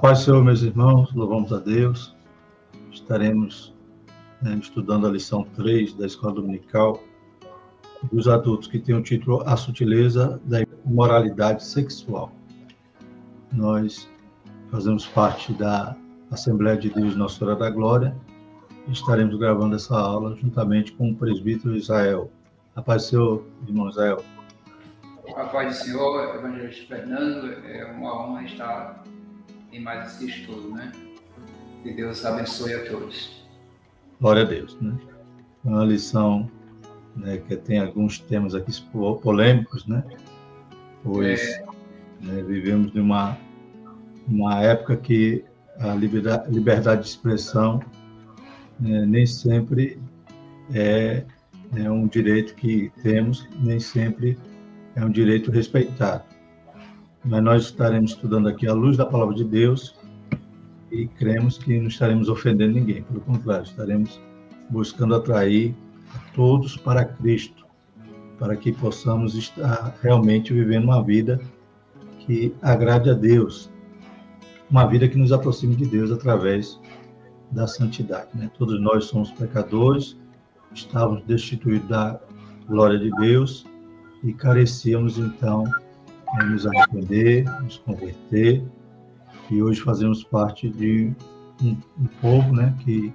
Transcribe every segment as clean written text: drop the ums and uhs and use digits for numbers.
paz do Senhor, meus irmãos, louvamos a Deus. Estaremos estudando a lição 3 da Escola Dominical dos adultos, que tem o título A Sutileza da Imoralidade Sexual. Nós fazemos parte da Assembleia de Deus Nossa Senhora da Glória e estaremos gravando essa aula juntamente com o presbítero Israel. A paz do Senhor, irmão Israel. A paz do Senhor, evangelista Fernando, é uma honra estar em mais esse estudo, né? Que Deus abençoe a todos. Glória a Deus, né? É uma lição, né, que tem alguns temas aqui polêmicos, né? Pois vivemos numa época que a liberdade de expressão nem sempre é um direito que temos, nem sempre é um direito respeitado. Mas nós estaremos estudando aqui à luz da Palavra de Deus e cremos que não estaremos ofendendo ninguém. Pelo contrário, estaremos buscando atrair a todos para Cristo, para que possamos estar realmente vivendo uma vida que agrade a Deus, uma vida que nos aproxime de Deus através da santidade, né? Todos nós somos pecadores, estávamos destituídos da glória de Deus e carecíamos, então, nos arrepender, nos converter, e hoje fazemos parte de um povo, né, que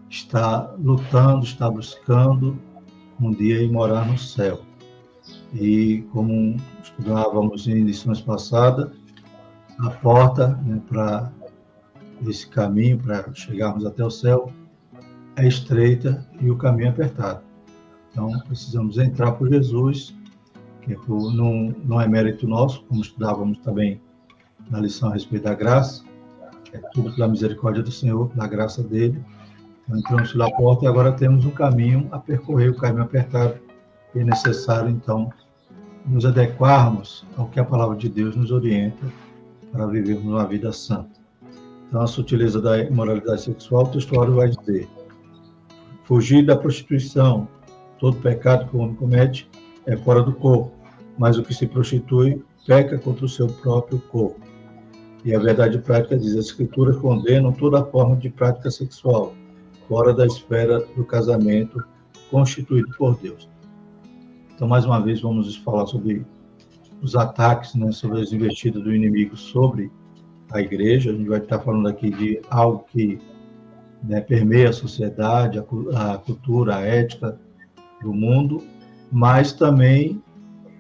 está lutando, está buscando um dia ir morar no céu. E como estudávamos em lições passadas, a porta, né, para esse caminho, para chegarmos até o céu, é estreita e o caminho é apertado. Então, precisamos entrar por Jesus, que não é mérito nosso, como estudávamos também na lição a respeito da graça, é tudo pela misericórdia do Senhor, pela graça dele. Então, entramos pela porta e agora temos um caminho a percorrer, o caminho apertado, e é necessário, então, nos adequarmos ao que a palavra de Deus nos orienta para vivermos uma vida santa. Então, a sutileza da imoralidade sexual, o textuário vai dizer: fugir da prostituição, todo pecado que o homem comete é fora do corpo, mas o que se prostitui peca contra o seu próprio corpo. E a verdade prática diz: as escrituras condenam toda forma de prática sexual, fora da esfera do casamento constituído por Deus. Então, mais uma vez, vamos falar sobre os ataques, né, sobre as investidas do inimigo sobre a igreja. A gente vai estar falando aqui de algo que, né, permeia a sociedade, a cultura, a ética do mundo, mas também,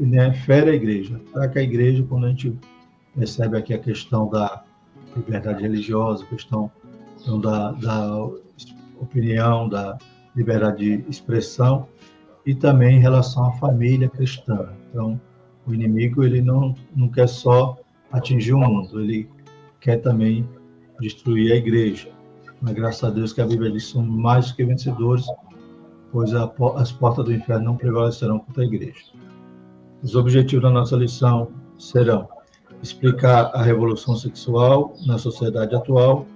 né, fere a igreja. Ataca a igreja quando a gente percebe aqui a questão da liberdade religiosa, a questão então, da opinião, da liberdade de expressão, e também em relação à família cristã. Então, o inimigo, ele não quer só atingir o mundo, ele quer também destruir a igreja. Mas graças a Deus que a Bíblia diz que somos mais que vencedores, pois as portas do inferno não prevalecerão contra a igreja. Os objetivos da nossa lição serão explicar a revolução sexual na sociedade atual,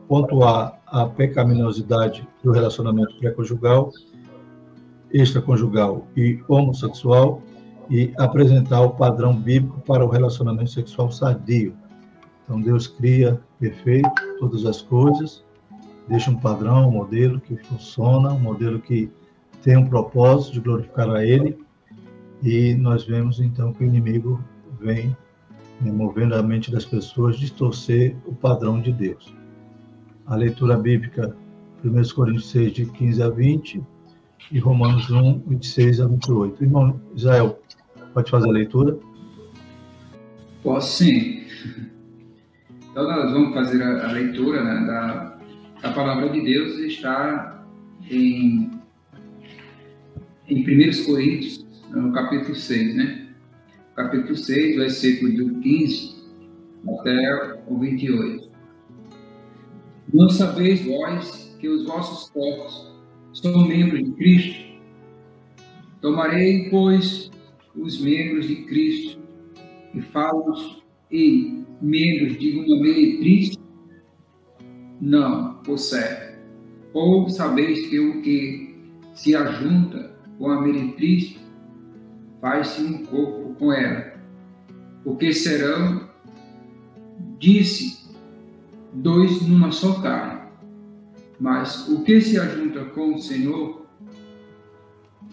pontuar a pecaminosidade do relacionamento pré-conjugal, extraconjugal e homossexual, e apresentar o padrão bíblico para o relacionamento sexual sadio. Então, Deus cria perfeito todas as coisas, deixa um padrão, um modelo que funciona, um modelo que tem um propósito de glorificar a Ele, e nós vemos, então, que o inimigo vem, né, movendo a mente das pessoas, distorcer o padrão de Deus. A leitura bíblica, 1 Coríntios 6, de 15 a 20, e Romanos 1, 26 a 28. Irmão Israel, pode fazer a leitura? Posso sim. Então, nós vamos fazer a leitura, né, da palavra de Deus. Está em 1 Coríntios, no capítulo 6, né? Capítulo 6, versículo do 15 até o 28. Não sabeis vós que os vossos corpos são membros de Cristo? Tomarei, pois, os membros de Cristo e falo-os em membros de uma meretriz? Não, por certo. Ou sabeis que o que se ajunta com a meretriz faz-se um corpo com ela? Porque serão, disse dois numa só carne. Mas o que se ajunta com o Senhor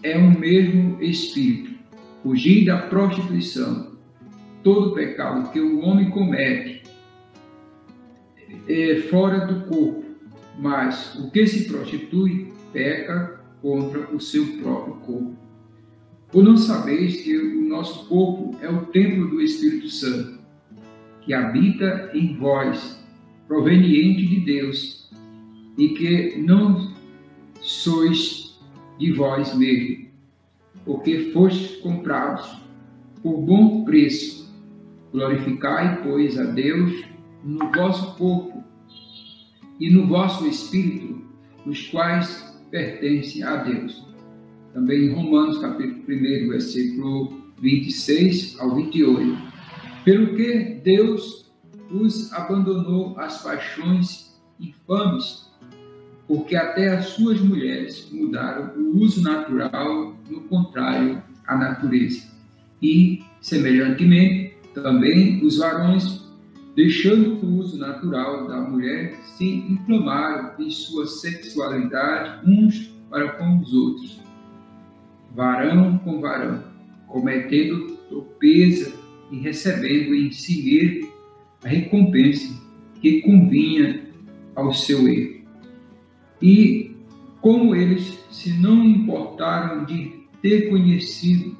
é um mesmo Espírito. Fugir da prostituição. Todo pecado que o homem comete é fora do corpo, mas o que se prostitui peca contra o seu próprio corpo. Ou não sabeis que o nosso corpo é o templo do Espírito Santo, que habita em vós, proveniente de Deus, e que não sois de vós mesmos, porque fostes comprados por bom preço. Glorificai, pois, a Deus no vosso corpo e no vosso espírito, os quais pertencem a Deus. Também em Romanos, capítulo 1, versículo 26 ao 28. Pelo que Deus os abandonou às paixões infames, porque até as suas mulheres mudaram o uso natural no contrário à natureza. E, semelhantemente, também os varões, deixando o uso natural da mulher, se inflamaram em sua sexualidade uns para com os outros, varão com varão, cometendo torpeza e recebendo em si mesmo a recompensa que convinha ao seu erro. E como eles se não importaram de ter conhecimento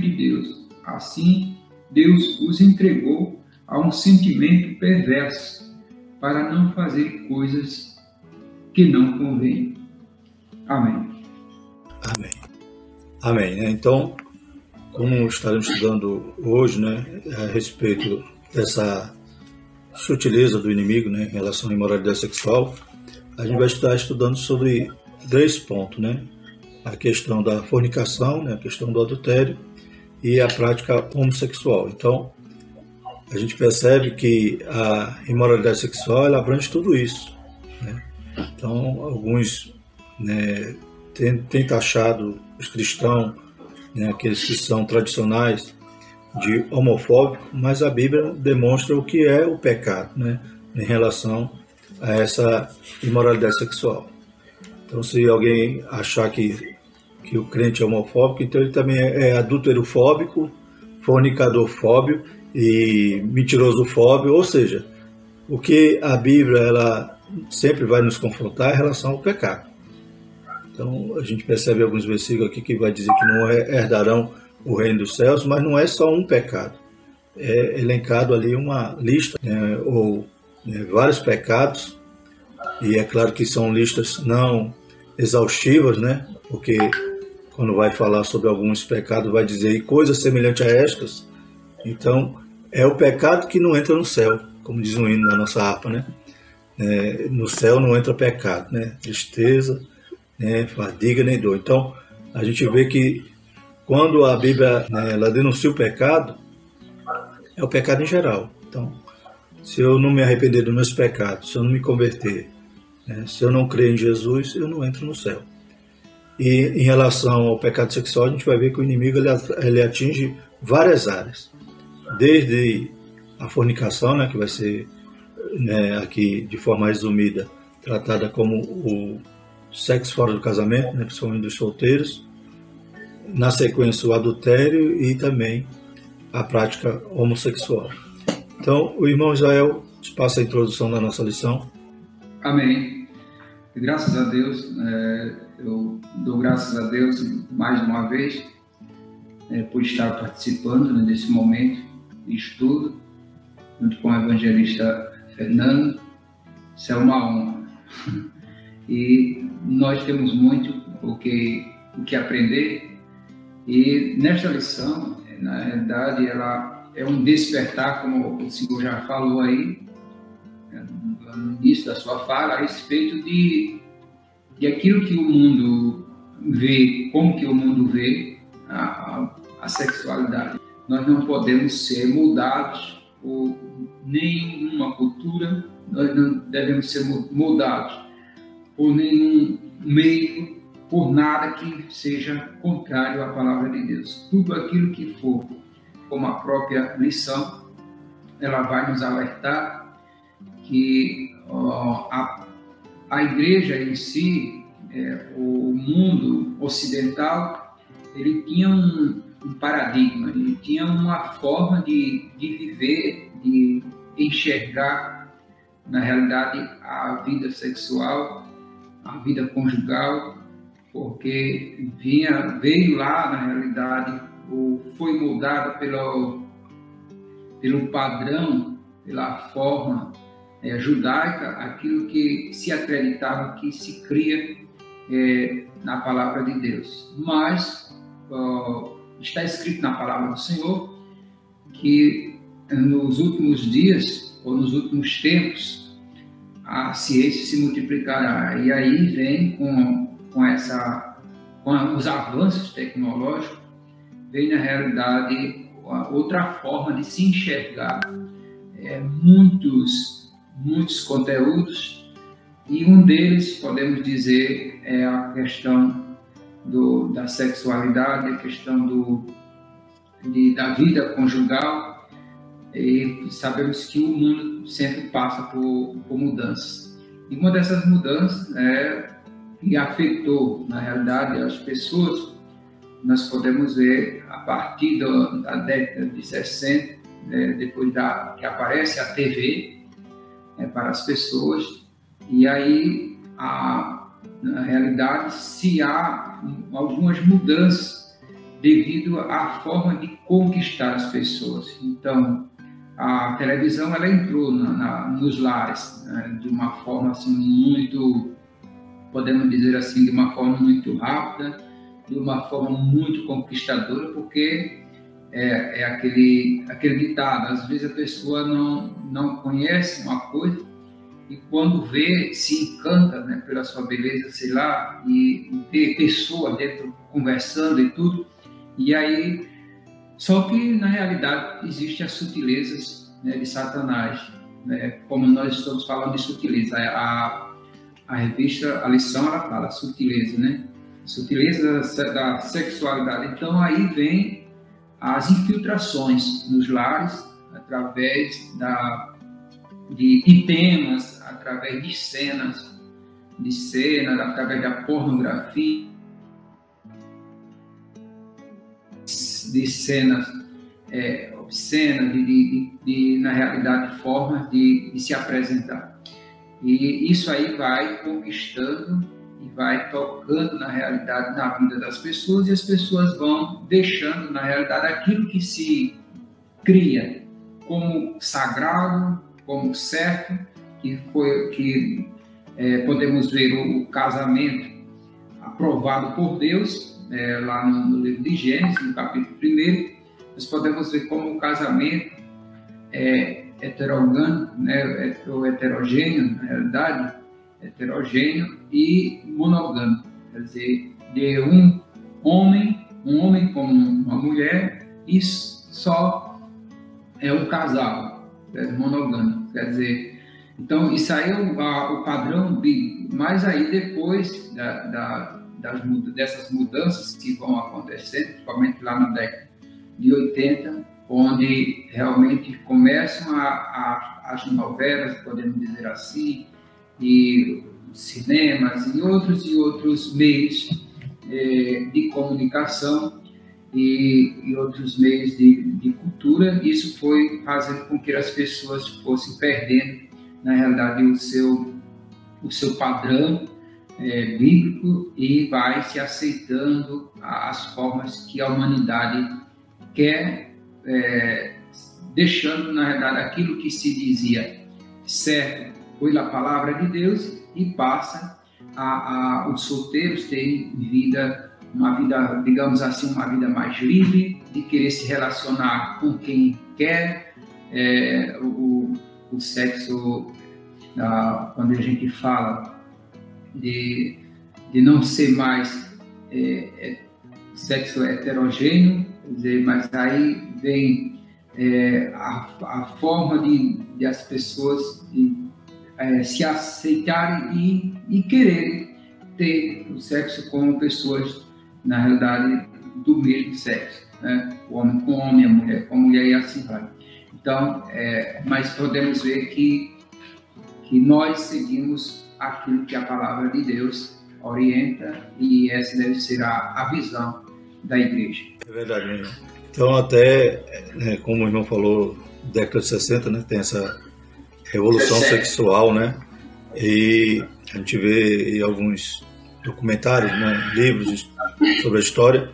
de Deus, assim Deus os entregou a um sentimento perverso para não fazer coisas que não convêm. Amém. Amém. Amém. Então, como estaremos estudando hoje, a respeito dessa sutileza do inimigo, em relação à imoralidade sexual, a gente vai estar estudando sobre 3 pontos, a questão da fornicação, a questão do adultério e a prática homossexual. Então, a gente percebe que a imoralidade sexual ela abrange tudo isso. Então, alguns têm taxado os cristãos, aqueles que são tradicionais, de homofóbico, mas a Bíblia demonstra o que é o pecado, em relação a essa imoralidade sexual. Então, se alguém achar que o crente é homofóbico, então ele também é adúlterofóbico, fornicadorfóbico e mentirosofóbico, ou seja, o que a Bíblia ela sempre vai nos confrontar em relação ao pecado. Então, a gente percebe alguns versículos aqui que vai dizer que não herdarão o reino dos céus, mas não é só um pecado. É elencado ali uma lista, vários pecados, e é claro que são listas não exaustivas, porque quando vai falar sobre alguns pecados, vai dizer coisas semelhantes a estas. Então, é o pecado que não entra no céu, como diz o hino na nossa harpa, no céu não entra pecado, tristeza, fadiga nem dor. Então, a gente vê que quando a Bíblia ela denuncia o pecado, é o pecado em geral. Então, se eu não me arrepender dos meus pecados, se eu não me converter, se eu não crer em Jesus, eu não entro no céu. E em relação ao pecado sexual, a gente vai ver que o inimigo ele atinge várias áreas. Desde a fornicação, que vai ser aqui de forma resumida tratada como o sexo fora do casamento, principalmente dos solteiros. Na sequência, o adultério e também a prática homossexual. Então, o irmão Israel te passa a introdução da nossa lição. Amém. Graças a Deus, eu dou graças a Deus mais uma vez por estar participando desse momento de estudo, junto com o evangelista Fernando. Isso é uma honra. E nós temos muito o que aprender. E nesta lição, na realidade, ela é um despertar, como o senhor já falou aí, no início da sua fala, a respeito de aquilo que o mundo vê, como que o mundo vê a sexualidade. Nós não podemos ser moldados por nenhuma cultura, nós não devemos ser moldados por nenhum meio, por nada que seja contrário à palavra de Deus. Tudo aquilo que for, como a própria lição, ela vai nos alertar que a igreja em si, o mundo ocidental, ele tinha um paradigma, ele tinha uma forma de viver, de enxergar, na realidade, a vida sexual, a vida conjugal, porque veio lá, na realidade, foi moldada pelo padrão, pela forma judaica, aquilo que se acreditava, que se cria na palavra de Deus. Mas está escrito na palavra do Senhor que nos últimos dias, ou nos últimos tempos, a ciência se multiplicará. E aí vem com os avanços tecnológicos, vem na realidade outra forma de se enxergar muitos conteúdos, e um deles, podemos dizer, é a questão da sexualidade, a questão da vida conjugal, e sabemos que o mundo sempre passa por mudanças. E uma dessas mudanças que afetou, na realidade, as pessoas, nós podemos ver a partir da década de 60, depois que aparece a TV para as pessoas, e aí, na realidade, se há algumas mudanças devido à forma de conquistar as pessoas. Então, a televisão ela entrou nos lares, né, de uma forma assim muito, podemos dizer assim, de uma forma muito rápida, de uma forma muito conquistadora, porque é aquele ditado, às vezes a pessoa não conhece uma coisa e quando vê, se encanta, né, pela sua beleza, sei lá, e vê pessoa dentro conversando e tudo, e aí, só que na realidade existem as sutilezas, né, de Satanás, né, como nós estamos falando de sutileza, a revista, a lição, ela fala sutileza, né? Sutileza da sexualidade. Então, aí vem as infiltrações nos lares, através de temas, através de cenas, através da pornografia, de cenas obscenas, na realidade, formas de se apresentar. E isso aí vai conquistando e vai tocando, na realidade, na vida das pessoas, e as pessoas vão deixando, na realidade, aquilo que se cria como sagrado, como certo, que podemos ver o casamento aprovado por Deus, lá no livro de Gênesis, no capítulo 1, nós podemos ver como o casamento é heterogânico, né, ou heterogêneo, na realidade, heterogêneo e monogâmico, quer dizer, de um homem com uma mulher, e só é um casal, monogâmico, quer dizer, então isso aí é o padrão bíblico, mas aí depois dessas mudanças que vão acontecendo, principalmente lá na década de 80, onde realmente começam as novelas, podemos dizer assim, e cinemas e outros meios de comunicação e outros meios de cultura. Isso foi fazendo com que as pessoas fossem perdendo, na realidade, o seu padrão bíblico, e vai se aceitando as formas que a humanidade quer, deixando, na realidade, aquilo que se dizia certo pela palavra de Deus, e passa os solteiros terem uma vida, digamos assim, uma vida mais livre, de querer se relacionar com quem quer, o sexo, quando a gente fala de não ser mais sexo heterogêneo, quer dizer, mas aí vem a forma de as pessoas se aceitarem e quererem ter o sexo com pessoas, na realidade, do mesmo sexo, né? O homem com homem, a mulher com mulher, e assim vai. Então, mas podemos ver que que nós seguimos aquilo que a palavra de Deus orienta, e essa deve ser a visão da igreja. É verdade mesmo. Então, até, né, como o irmão falou, década de 60, né, tem essa revolução sexual, né? E a gente vê em alguns documentários, né, livros sobre a história,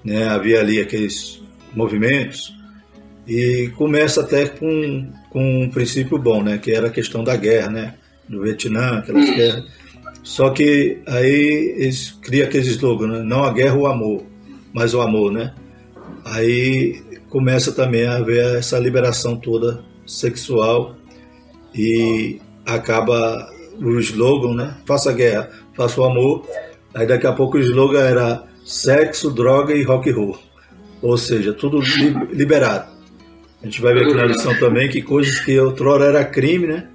né, havia ali aqueles movimentos, e começa até com um princípio bom, né, que era a questão da guerra, né, do Vietnã, aquelas guerras. Só que aí eles criam aqueles slogans, né, não a guerra, o amor, mas o amor, né? Aí começa também a haver essa liberação toda sexual e acaba o slogan, né? Faça a guerra, faça o amor. Aí daqui a pouco o slogan era sexo, droga e rock and roll. Ou seja, tudo liberado. A gente vai ver aqui na lição também que coisas que outrora era crime, né?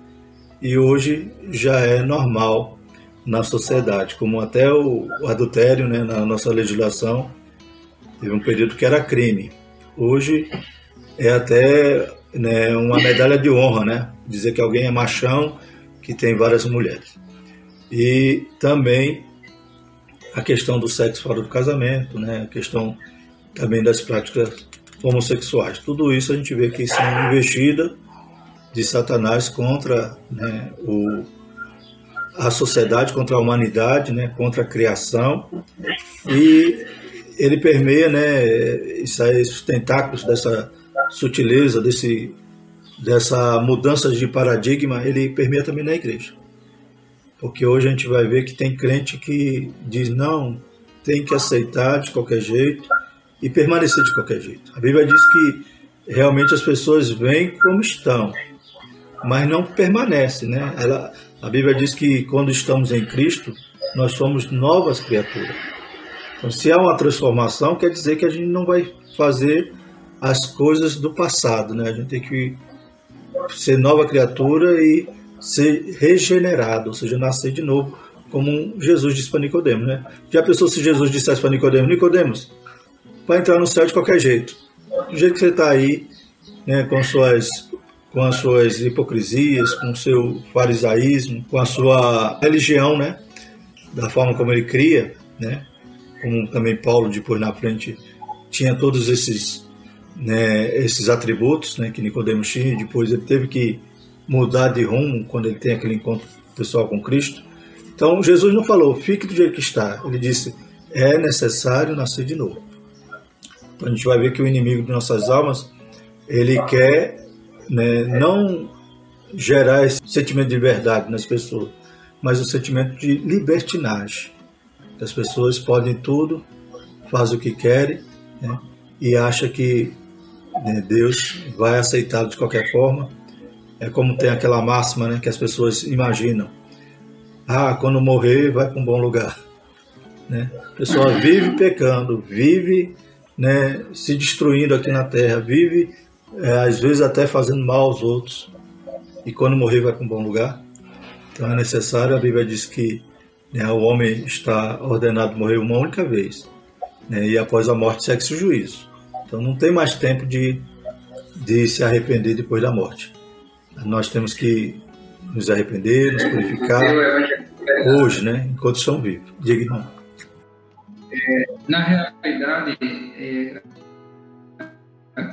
E hoje já é normal na sociedade, como até o adultério, né? Na nossa legislação teve um período que era crime. Hoje é até, né, uma medalha de honra, né? Dizer que alguém é machão, que tem várias mulheres. E também a questão do sexo fora do casamento, né? A questão também das práticas homossexuais. Tudo isso a gente vê que são investidas de Satanás contra, né, a sociedade, contra a humanidade, né, contra a criação. E ele permeia, né, esses tentáculos dessa sutileza, dessa mudança de paradigma, ele permeia também na igreja. Porque hoje a gente vai ver que tem crente que diz, não, tem que aceitar de qualquer jeito e permanecer de qualquer jeito. A Bíblia diz que realmente as pessoas vêm como estão, mas não permanecem, né? A Bíblia diz que quando estamos em Cristo, nós somos novas criaturas. Então, se há uma transformação, quer dizer que a gente não vai fazer as coisas do passado, né? A gente tem que ser nova criatura e ser regenerado, ou seja, nascer de novo, como Jesus disse para Nicodemos, né? Já pensou se Jesus dissesse para Nicodemos, Nicodemos, vai entrar no céu de qualquer jeito. Do jeito que você está aí, né, com as suas hipocrisias, com o seu farisaísmo, com a sua religião, né, da forma como ele cria, né, como também Paulo depois na frente tinha todos esses, né, esses atributos, né, que Nicodemos tinha. Depois ele teve que mudar de rumo quando ele tem aquele encontro pessoal com Cristo. Então Jesus não falou, fique do jeito que está. Ele disse, é necessário nascer de novo. Então a gente vai ver que o inimigo de nossas almas, ele quer, né, não gerar esse sentimento de verdade nas pessoas, mas o sentimento de libertinagem. As pessoas podem tudo, fazem o que querem, né, e acham que, né, Deus vai aceitá-lo de qualquer forma. É como tem aquela máxima, né, que as pessoas imaginam. Quando morrer, vai para um bom lugar. Né? A pessoa vive pecando, vive, né, se destruindo aqui na terra, vive, às vezes até fazendo mal aos outros. E quando morrer, vai para um bom lugar. Então é necessário, a Bíblia diz que, né, o homem está ordenado a morrer uma única vez. Né, e após a morte, segue-se o juízo. Então não tem mais tempo de se arrepender depois da morte. Nós temos que nos arrepender, nos purificar hoje, né, enquanto estamos vivos. Diga, irmão. Na realidade,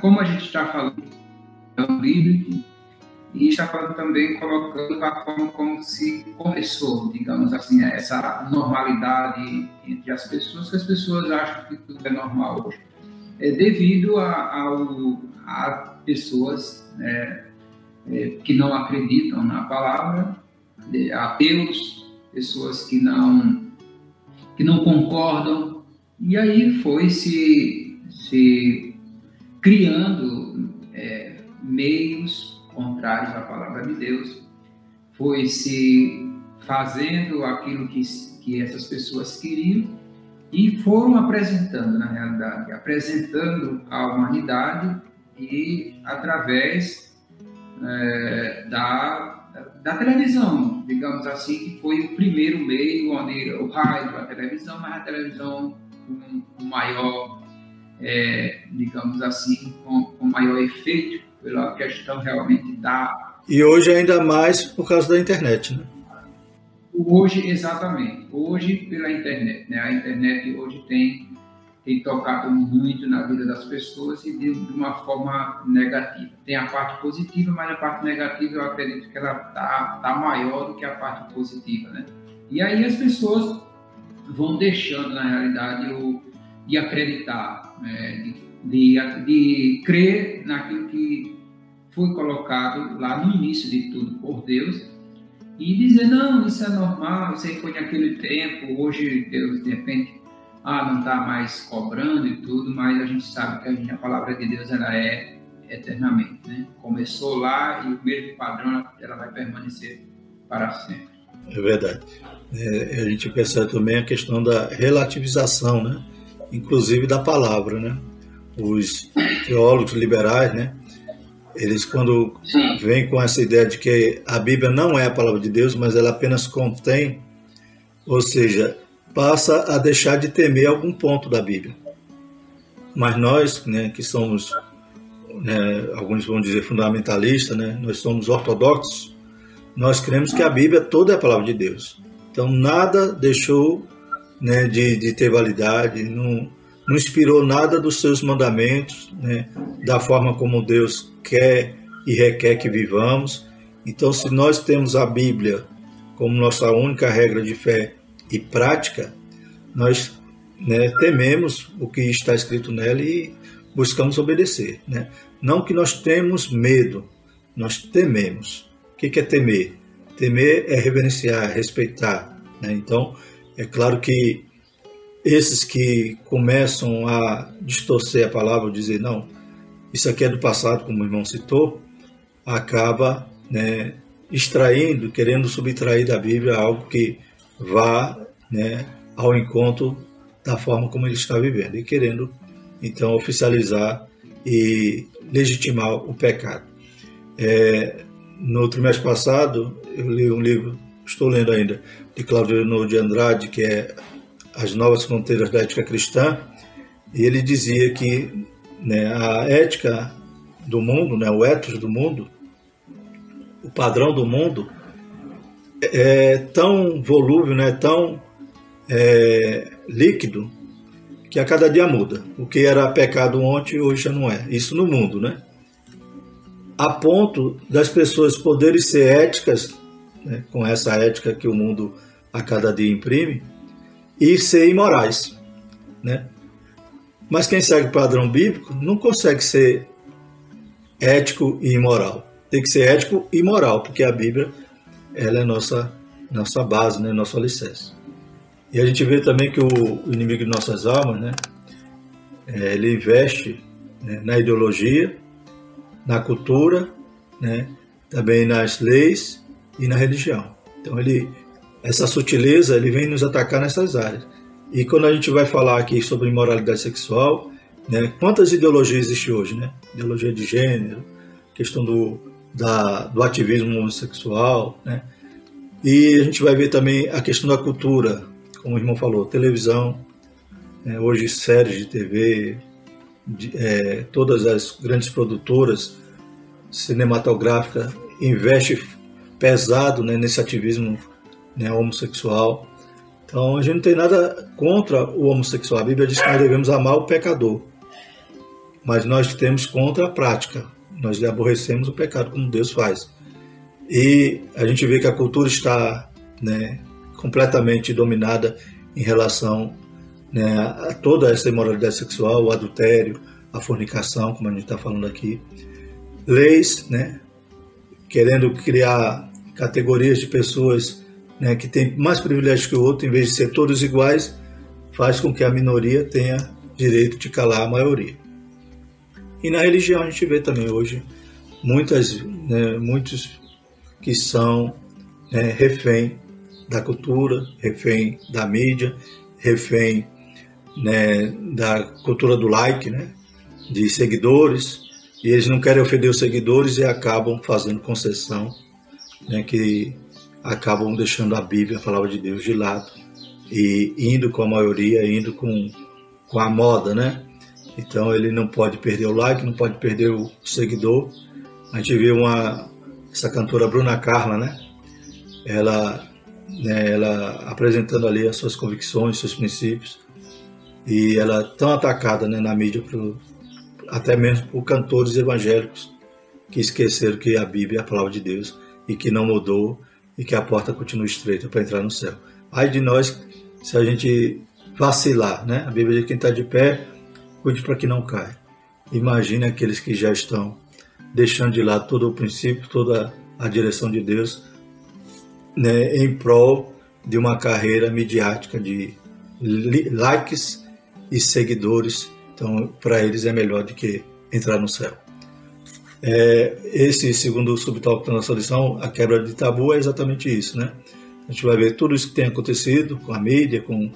como a gente está falando bíblico, e está falando também, colocando a forma como se começou, digamos assim, essa normalidade entre as pessoas, que as pessoas acham que tudo é normal hoje. Devido a pessoas que não acreditam na palavra, ateus, pessoas que não concordam, e aí foi se criando meios contrários à palavra de Deus, foi se fazendo aquilo que essas pessoas queriam e foram apresentando, na realidade, apresentando à humanidade e através da televisão, digamos assim, que foi o primeiro meio onde o rádio, a televisão, mas a televisão com maior, digamos assim, com maior efeito pela questão realmente da E hoje ainda mais por causa da internet, né? Hoje, exatamente. Hoje, pela internet, né? A internet hoje tem tocado muito na vida das pessoas e de uma forma negativa. Tem a parte positiva, mas a parte negativa eu acredito que ela tá maior do que a parte positiva, né? E aí as pessoas vão deixando, na realidade, de acreditar, né? de crer naquilo que foi colocado lá no início de tudo por Deus e dizer, não, isso é normal, isso aí foi naquele tempo, hoje Deus, de repente, não está mais cobrando e tudo, mas a gente sabe que a palavra de Deus ela é eternamente, né? Começou lá e o mesmo padrão ela vai permanecer para sempre. É verdade. A gente percebe também a questão da relativização, né? Inclusive da palavra, né? Os teólogos liberais, né? Eles, quando vêm com essa ideia de que a Bíblia não é a palavra de Deus, mas ela apenas contém, ou seja, passa a deixar de temer algum ponto da Bíblia. Mas nós, né, que somos, né, alguns vão dizer fundamentalistas, né, nós somos ortodoxos, nós cremos que a Bíblia toda é a palavra de Deus. Então nada deixou, né, de ter validade, não inspirou nada dos seus mandamentos, né, da forma como Deus quer e requer que vivamos. Então, se nós temos a Bíblia como nossa única regra de fé e prática, nós, né, tememos o que está escrito nela e buscamos obedecer, né? Não que nós temos medo, nós tememos. O que é temer? Temer é reverenciar, respeitar, né? Então, é claro que esses que começam a distorcer a palavra, dizer, não, isso aqui é do passado, como o irmão citou, acaba, né, extraindo, querendo subtrair da Bíblia algo que vá, né, ao encontro da forma como ele está vivendo e querendo, então, oficializar e legitimar o pecado. No trimestre passado, eu li um livro, estou lendo ainda, de Claudio de Andrade, que é As Novas Fronteiras da Ética Cristã, e ele dizia que, né, a ética do mundo, né, o ethos do mundo, o padrão do mundo, é tão volúvel, né, tão líquido, que a cada dia muda. O que era pecado ontem, hoje já não é. Isso no mundo, né? A ponto das pessoas poderem ser éticas, né, com essa ética que o mundo a cada dia imprime, e ser imorais, né? Mas quem segue o padrão bíblico não consegue ser ético e imoral. Tem que ser ético e moral, porque a Bíblia ela é nossa base, né, nosso alicerce. E a gente vê também que o inimigo de nossas almas, né, ele investe, né, na ideologia, na cultura, né, também nas leis e na religião. Então essa sutileza ele vem nos atacar nessas áreas. E quando a gente vai falar aqui sobre imoralidade sexual, né, quantas ideologias existem hoje, né? Ideologia de gênero, questão do ativismo homossexual, né? E a gente vai ver também a questão da cultura, como o irmão falou, televisão, hoje séries de TV, todas as grandes produtoras cinematográficas investem pesado, né, nesse ativismo, né, homossexual. Então a gente não tem nada contra o homossexual. A Bíblia diz que nós devemos amar o pecador, mas nós temos contra a prática. Nós lhe aborrecemos o pecado como Deus faz. E a gente vê que a cultura está, né, completamente dominada em relação, né, a toda essa imoralidade sexual, o adultério, a fornicação, como a gente está falando aqui. Leis, né, querendo criar categorias de pessoas, né, que têm mais privilégios que o outro, em vez de ser todos iguais, faz com que a minoria tenha direito de calar a maioria. E na religião a gente vê também hoje muitos que são, né, refém da cultura, refém da mídia, refém, né, da cultura do like, né, de seguidores, e eles não querem ofender os seguidores e acabam fazendo concessão, né, que acabam deixando a Bíblia, a palavra de Deus, de lado e indo com a maioria, indo com a moda, né? Então ele não pode perder o like, não pode perder o seguidor. A gente vê essa cantora Bruna Carla, né? Ela apresentando ali as suas convicções, seus princípios, e ela é tão atacada, né, na mídia, até mesmo por cantores evangélicos que esqueceram que a Bíblia é a palavra de Deus e que não mudou e que a porta continua estreita para entrar no céu. Ai de nós se a gente vacilar, né? A Bíblia diz que quem está de pé, cuide para que não caia. Imagine aqueles que já estão deixando de lado todo o princípio, toda a direção de Deus, né, em prol de uma carreira midiática de likes e seguidores. Então, para eles é melhor do que entrar no céu. Esse segundo subtópico da nossa lição, a quebra de tabu, é exatamente isso, né? A gente vai ver tudo isso que tem acontecido com a mídia, com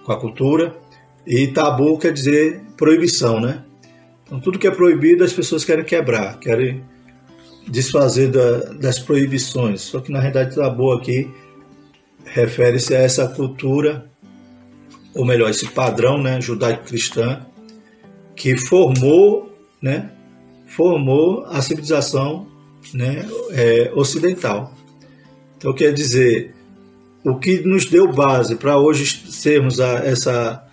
a cultura, e tabu quer dizer proibição, né? Então, tudo que é proibido as pessoas querem quebrar, querem desfazer das proibições. Só que na realidade tabu aqui refere-se a essa cultura, ou melhor, esse padrão, né, judaico-cristã, que formou a civilização, né, ocidental. Então quer dizer, o que nos deu base para hoje sermos essa,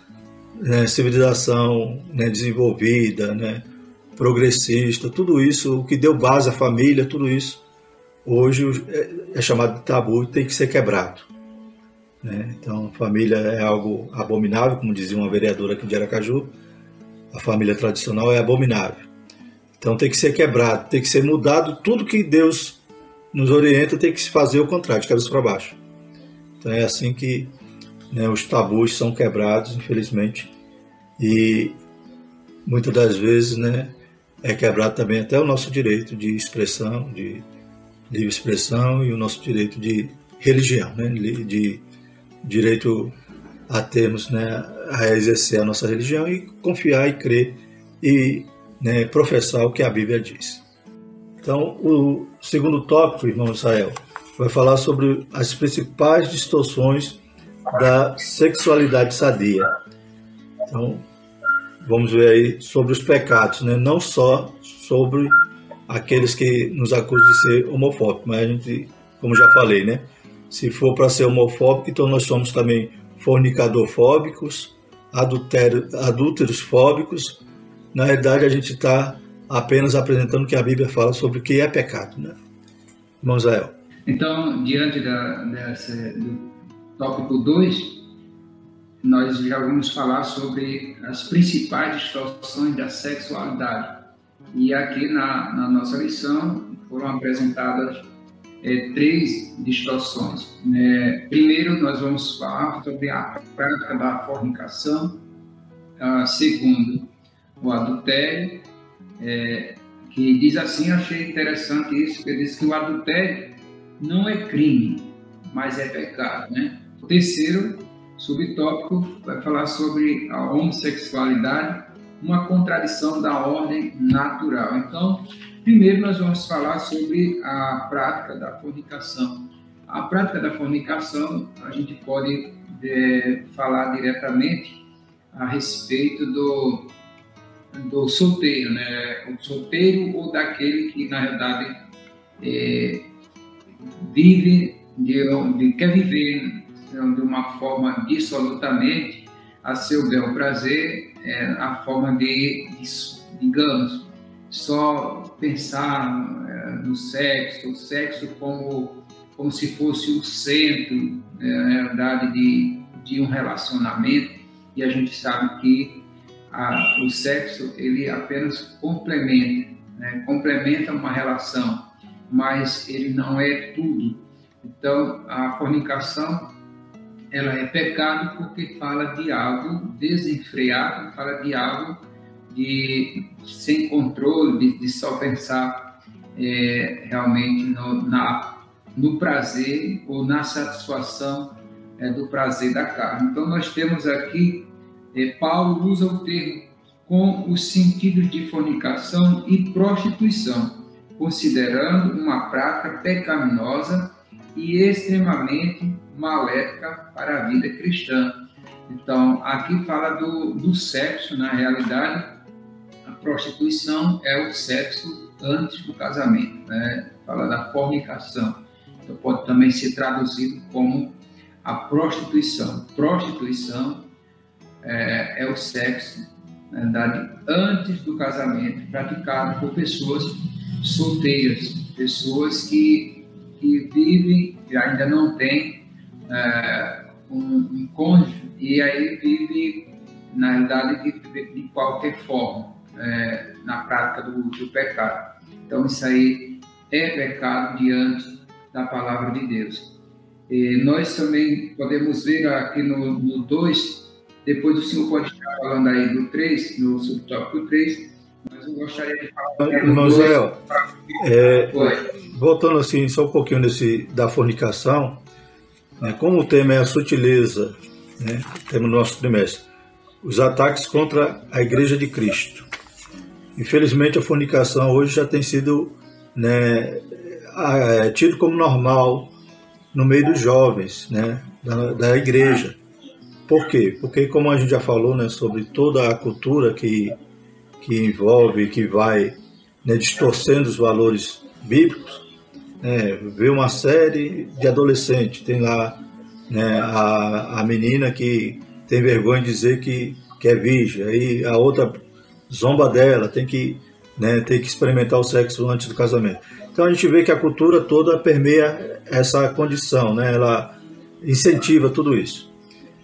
né, civilização, né, desenvolvida, né, progressista, tudo isso, o que deu base à família, tudo isso, hoje é chamado de tabu e tem que ser quebrado, né? Então, família é algo abominável, como dizia uma vereadora aqui de Aracaju, a família tradicional é abominável. Então, tem que ser quebrado, tem que ser mudado, tudo que Deus nos orienta tem que se fazer o contrário, de cabeça para baixo. Então, é assim que, né, os tabus são quebrados, infelizmente, e muitas das vezes, né, é quebrado também até o nosso direito de expressão, de livre expressão, e o nosso direito de religião, né, de direito a termos, né, a exercer a nossa religião e confiar e crer e, né, professar o que a Bíblia diz. Então, o segundo tópico, irmão Israel, vai falar sobre as principais distorções da sexualidade sadia. Então, vamos ver aí sobre os pecados, né? Não só sobre aqueles que nos acusam de ser homofóbicos, mas a gente, como já falei, né? Se for para ser homofóbico, então nós somos também fornicadorfóbicos, adúlteros fóbicos. Na realidade, a gente está apenas apresentando o que a Bíblia fala sobre o que é pecado, né? Irmão Israel. Então, diante do tópico 2, nós já vamos falar sobre as principais distorções da sexualidade. E aqui na nossa lição foram apresentadas 3 distorções. Primeiro, nós vamos falar sobre a prática da fornicação. Segundo, o adultério, que diz assim, achei interessante isso, que diz que o adultério não é crime, mas é pecado, né? O terceiro subtópico vai falar sobre a homossexualidade, uma contradição da ordem natural. Então, primeiro nós vamos falar sobre a prática da fornicação. A prática da fornicação, a gente pode falar diretamente a respeito do solteiro, né? O solteiro ou daquele que, na verdade, quer viver de uma forma dissolutamente a seu bel prazer, a forma de, digamos, só pensar no sexo, o sexo como se fosse o centro, na verdade, de um relacionamento, e a gente sabe que o sexo, ele apenas complementa, né? Complementa uma relação, mas ele não é tudo. Então, a fornicação, ela é pecado porque fala de algo desenfreado, fala de algo sem controle, de só pensar realmente no prazer ou na satisfação do prazer da carne. Então, nós temos aqui, Paulo usa o termo com os sentidos de fornicação e prostituição, considerando uma prática pecaminosa e extremamente maléfica para a vida cristã. Então, aqui fala do sexo. Na realidade, a prostituição é o sexo antes do casamento, né? fala da fornicação. Então pode também ser traduzido como a prostituição. Prostituição é o sexo, na verdade, antes do casamento, praticado por pessoas solteiras, pessoas que vivem e ainda não têm um cônjuge, e aí vive, na realidade, de qualquer forma, na prática do pecado. Então, isso aí é pecado diante da palavra de Deus. E nós também podemos ver aqui no 2, depois o senhor pode estar falando aí do 3, no subtópico 3, mas eu gostaria de falar... Irmão Zé, voltando assim, só um pouquinho da fornicação, né, como o tema é a sutileza, né, tema do nosso trimestre, os ataques contra a Igreja de Cristo. Infelizmente, a fornicação hoje já tem sido, né, tido como normal no meio dos jovens, né, da igreja. Por quê? Porque, como a gente já falou, né, sobre toda a cultura que envolve, que vai, né, distorcendo os valores bíblicos, vê uma série de adolescentes, tem lá, né, a menina que tem vergonha de dizer que é virgem, aí a outra zomba dela, tem que experimentar o sexo antes do casamento. Então a gente vê que a cultura toda permeia essa condição, né? Ela incentiva tudo isso.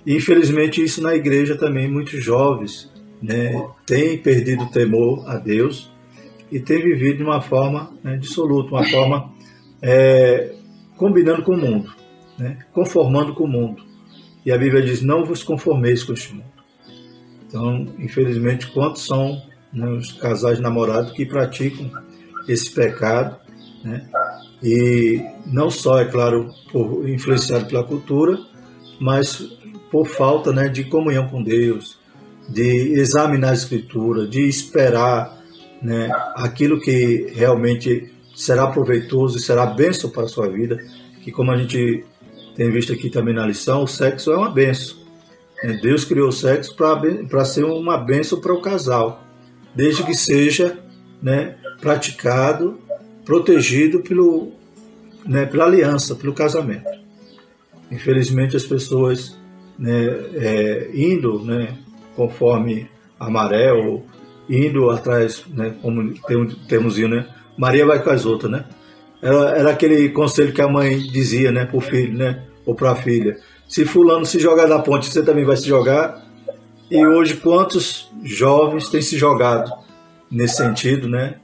E infelizmente isso na igreja também, muitos jovens, né, têm perdido o temor a Deus e têm vivido de uma forma, né, dissoluta, uma forma combinando com o mundo, né, conformando com o mundo. E a Bíblia diz, não vos conformeis com este mundo. Então, infelizmente, quantos são, né, os casais namorados que praticam esse pecado, né? E não só, é claro, influenciado pela cultura, mas por falta, né, de comunhão com Deus, de examinar a Escritura, de esperar, né, aquilo que realmente será proveitoso e será bênção para a sua vida, que, como a gente tem visto aqui também na lição, o sexo é uma bênção. Deus criou o sexo para ser uma bênção para o casal, desde que seja, né, praticado, protegido pela aliança, pelo casamento. Infelizmente, as pessoas, né, indo, né, conforme a maré, ou indo atrás, né, como tem um termozinho, né, Maria vai com as outras, né? Era aquele conselho que a mãe dizia, né, para o filho, né, ou para a filha: se fulano se jogar da ponte, você também vai se jogar. E hoje, quantos jovens têm se jogado nesse sentido, né?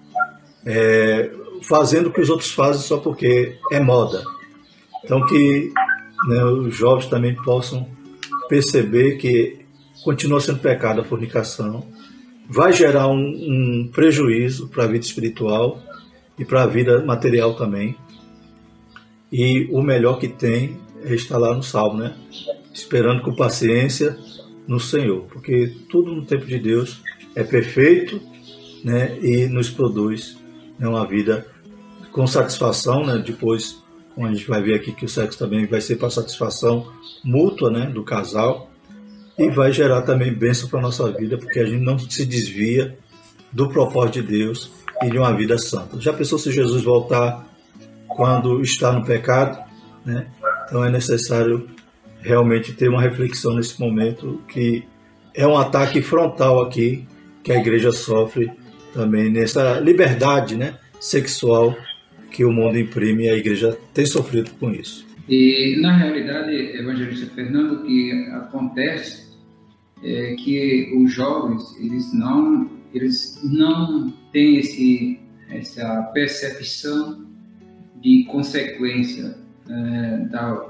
Fazendo o que os outros fazem só porque é moda. Então, que, né, os jovens também possam perceber que continua sendo pecado a fornicação, vai gerar um prejuízo para a vida espiritual e para a vida material também. E o melhor que tem é estar lá no Salmo, né? Esperando com paciência no Senhor, porque tudo no tempo de Deus é perfeito, né? E nos produz, né, uma vida com satisfação, né? Depois, a gente vai ver aqui que o sexo também vai ser para satisfação mútua, né, do casal, e vai gerar também bênção para a nossa vida, porque a gente não se desvia do propósito de Deus e de uma vida santa. Já pensou se Jesus voltar quando está no pecado, né? Então é necessário realmente ter uma reflexão nesse momento, que é um ataque frontal aqui que a igreja sofre também, nessa liberdade, né, sexual que o mundo imprime, e a igreja tem sofrido com isso. E na realidade, evangelista Fernando, o que acontece é que os jovens, eles não têm essa percepção de consequência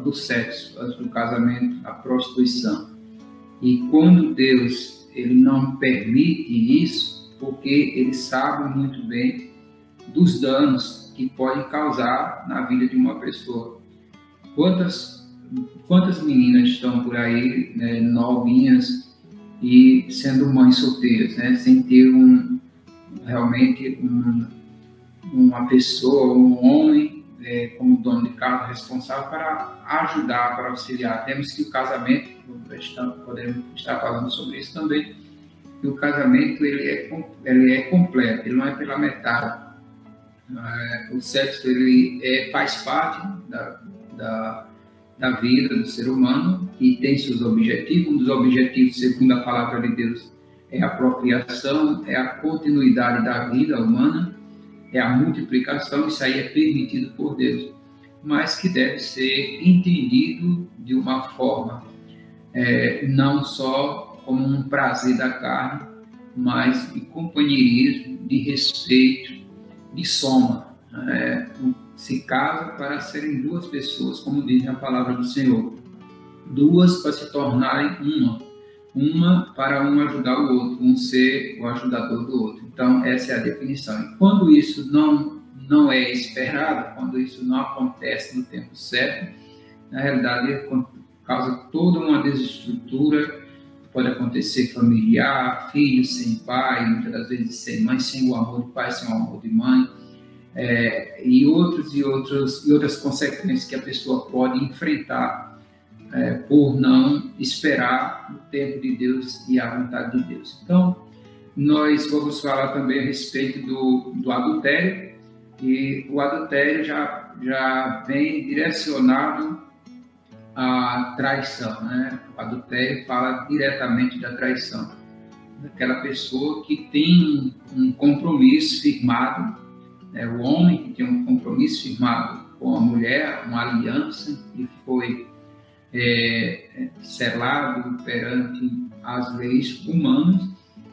do sexo, do casamento, a prostituição. E quando Deus ele não permite isso, porque ele sabe muito bem dos danos que podem causar na vida de uma pessoa. Quantas meninas estão por aí, né, novinhas, e sendo mães solteiras, né, sem ter realmente uma pessoa, um homem, como dono de casa, responsável para ajudar, para auxiliar. Temos que o casamento, podemos estar falando sobre isso também, que o casamento ele é completo, ele não é pela metade. O sexo ele faz parte da vida do ser humano e tem seus objetivos. Um dos objetivos, segundo a palavra de Deus, é a procriação, é a continuidade da vida humana, é a multiplicação. Isso aí é permitido por Deus, mas que deve ser entendido de uma forma não só como um prazer da carne, mas de companheirismo, de respeito, de soma. Se casa para serem duas pessoas, como diz a palavra do Senhor, duas para se tornarem uma para um ajudar o outro, um ser o ajudador do outro. Então essa é a definição. E quando isso não é esperado, quando isso não acontece no tempo certo, na realidade causa toda uma desestrutura. Pode acontecer familiar, filho sem pai, muitas das vezes sem mãe, sem o amor de pai, sem o amor de mãe, e outras consequências que a pessoa pode enfrentar por não esperar o tempo de Deus e a vontade de Deus. Então, nós vamos falar também a respeito do adultério, e o adultério já vem direcionado à traição, né? O adultério fala diretamente da traição, daquela pessoa que tem um compromisso firmado, o homem que tem um compromisso firmado com a mulher, uma aliança que foi selado perante as leis humanas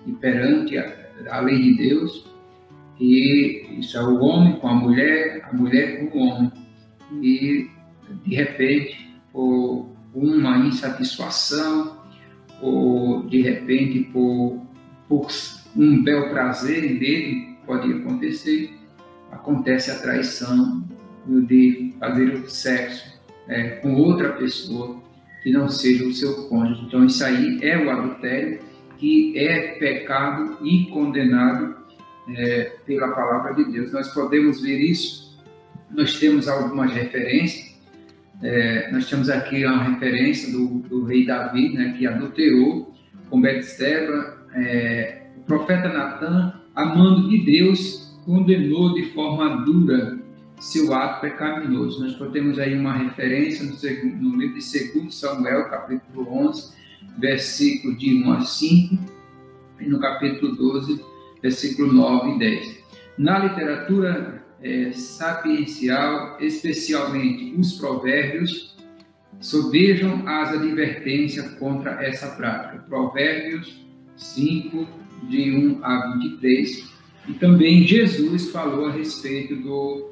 e perante a lei de Deus. E isso é o homem com a mulher com o homem. E, de repente, por uma insatisfação, ou de repente por um bel prazer dele, pode acontecer, acontece a traição de fazer o sexo com outra pessoa que não seja o seu cônjuge. Então isso aí é o adultério, que é pecado e condenado pela palavra de Deus. Nós podemos ver isso, nós temos algumas referências. Nós temos aqui uma referência do rei Davi, né, que adulterou com Betseba. O profeta Natan, amando de Deus, condenou de forma dura seu ato pecaminoso. Nós temos aí uma referência no livro de 2 Samuel, capítulo 11, versículo de 1 a 5, e no capítulo 12, versículo 9 e 10. Na literatura sapiencial, especialmente os provérbios, sobejam as advertências contra essa prática. Provérbios 5, de 1 a 23. E também Jesus falou a respeito do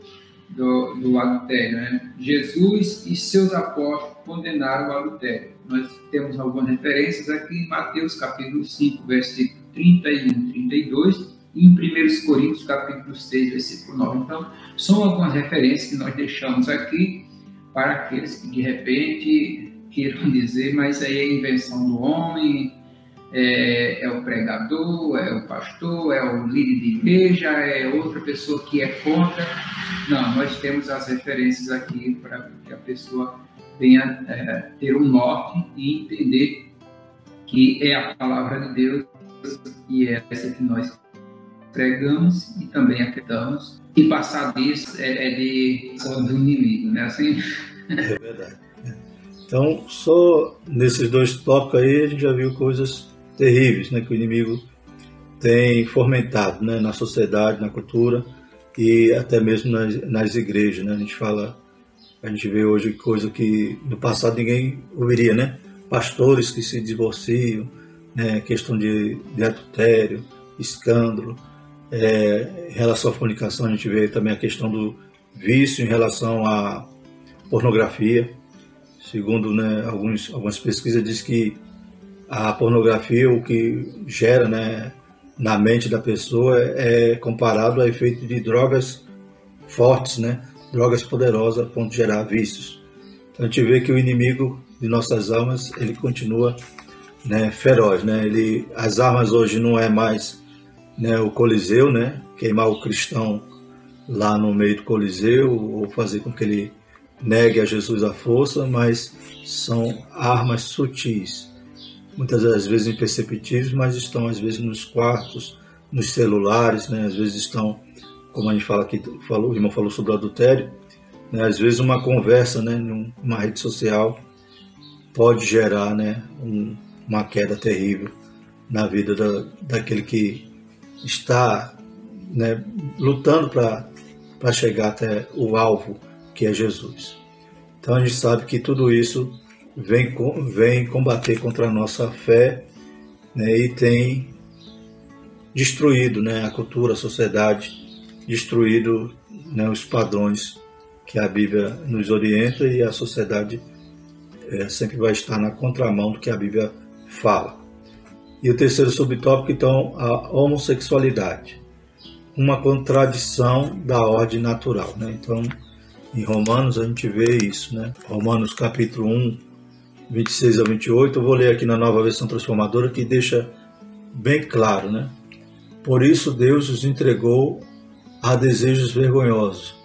adultério, né? Jesus e seus apóstolos condenaram o adultério. Nós temos algumas referências aqui em Mateus capítulo 5, versículo 31 e 32, e em 1 Coríntios capítulo 6, versículo 9. Então, são algumas referências que nós deixamos aqui para aqueles que de repente queiram dizer, mas aí é invenção do homem, é o pregador, é o pastor, é o líder de igreja, é outra pessoa que é contra. Não, nós temos as referências aqui para que a pessoa venha ter um norte e entender que é a palavra de Deus e é essa que nós pregamos e também acreditamos. E passar disso do inimigo, né? Assim? É verdade. Então, só nesses dois tópicos aí a gente já viu coisas terríveis, né, que o inimigo tem fomentado, né, na sociedade, na cultura e até mesmo nas igrejas, né? A gente vê hoje coisa que no passado ninguém ouviria, né? Pastores que se divorciam, né? Questão de adultério, escândalo, em relação à fornicação a gente vê também a questão do vício em relação à pornografia. Segundo, né, algumas pesquisas diz que a pornografia, o que gera, né, na mente da pessoa é comparado ao efeito de drogas fortes, né, drogas poderosas a ponto de gerar vícios. Então a gente vê que o inimigo de nossas almas, ele continua, né, feroz, né? As armas hoje não é mais, né, o Coliseu, né, queimar o cristão lá no meio do Coliseu ou fazer com que ele negue a Jesus a força, mas são armas sutis, muitas das vezes imperceptíveis, mas estão às vezes nos quartos, nos celulares, né? Às vezes estão como a gente fala aqui, o irmão falou sobre o adultério, né, às vezes uma conversa, né, numa rede social pode gerar, né, uma queda terrível na vida daquele que está, né, lutando para chegar até o alvo, que é Jesus. Então a gente sabe que tudo isso vem combater contra a nossa fé, né, e tem destruído, né, a cultura, a sociedade, destruído, né, os padrões que a Bíblia nos orienta, e a sociedade sempre vai estar na contramão do que a Bíblia fala. E o terceiro subtópico, então, a homossexualidade, uma contradição da ordem natural, né? Então, em Romanos a gente vê isso, né? Romanos capítulo 1, 26 a 28, eu vou ler aqui na Nova Versão Transformadora, que deixa bem claro, né? Por isso Deus os entregou a desejos vergonhosos.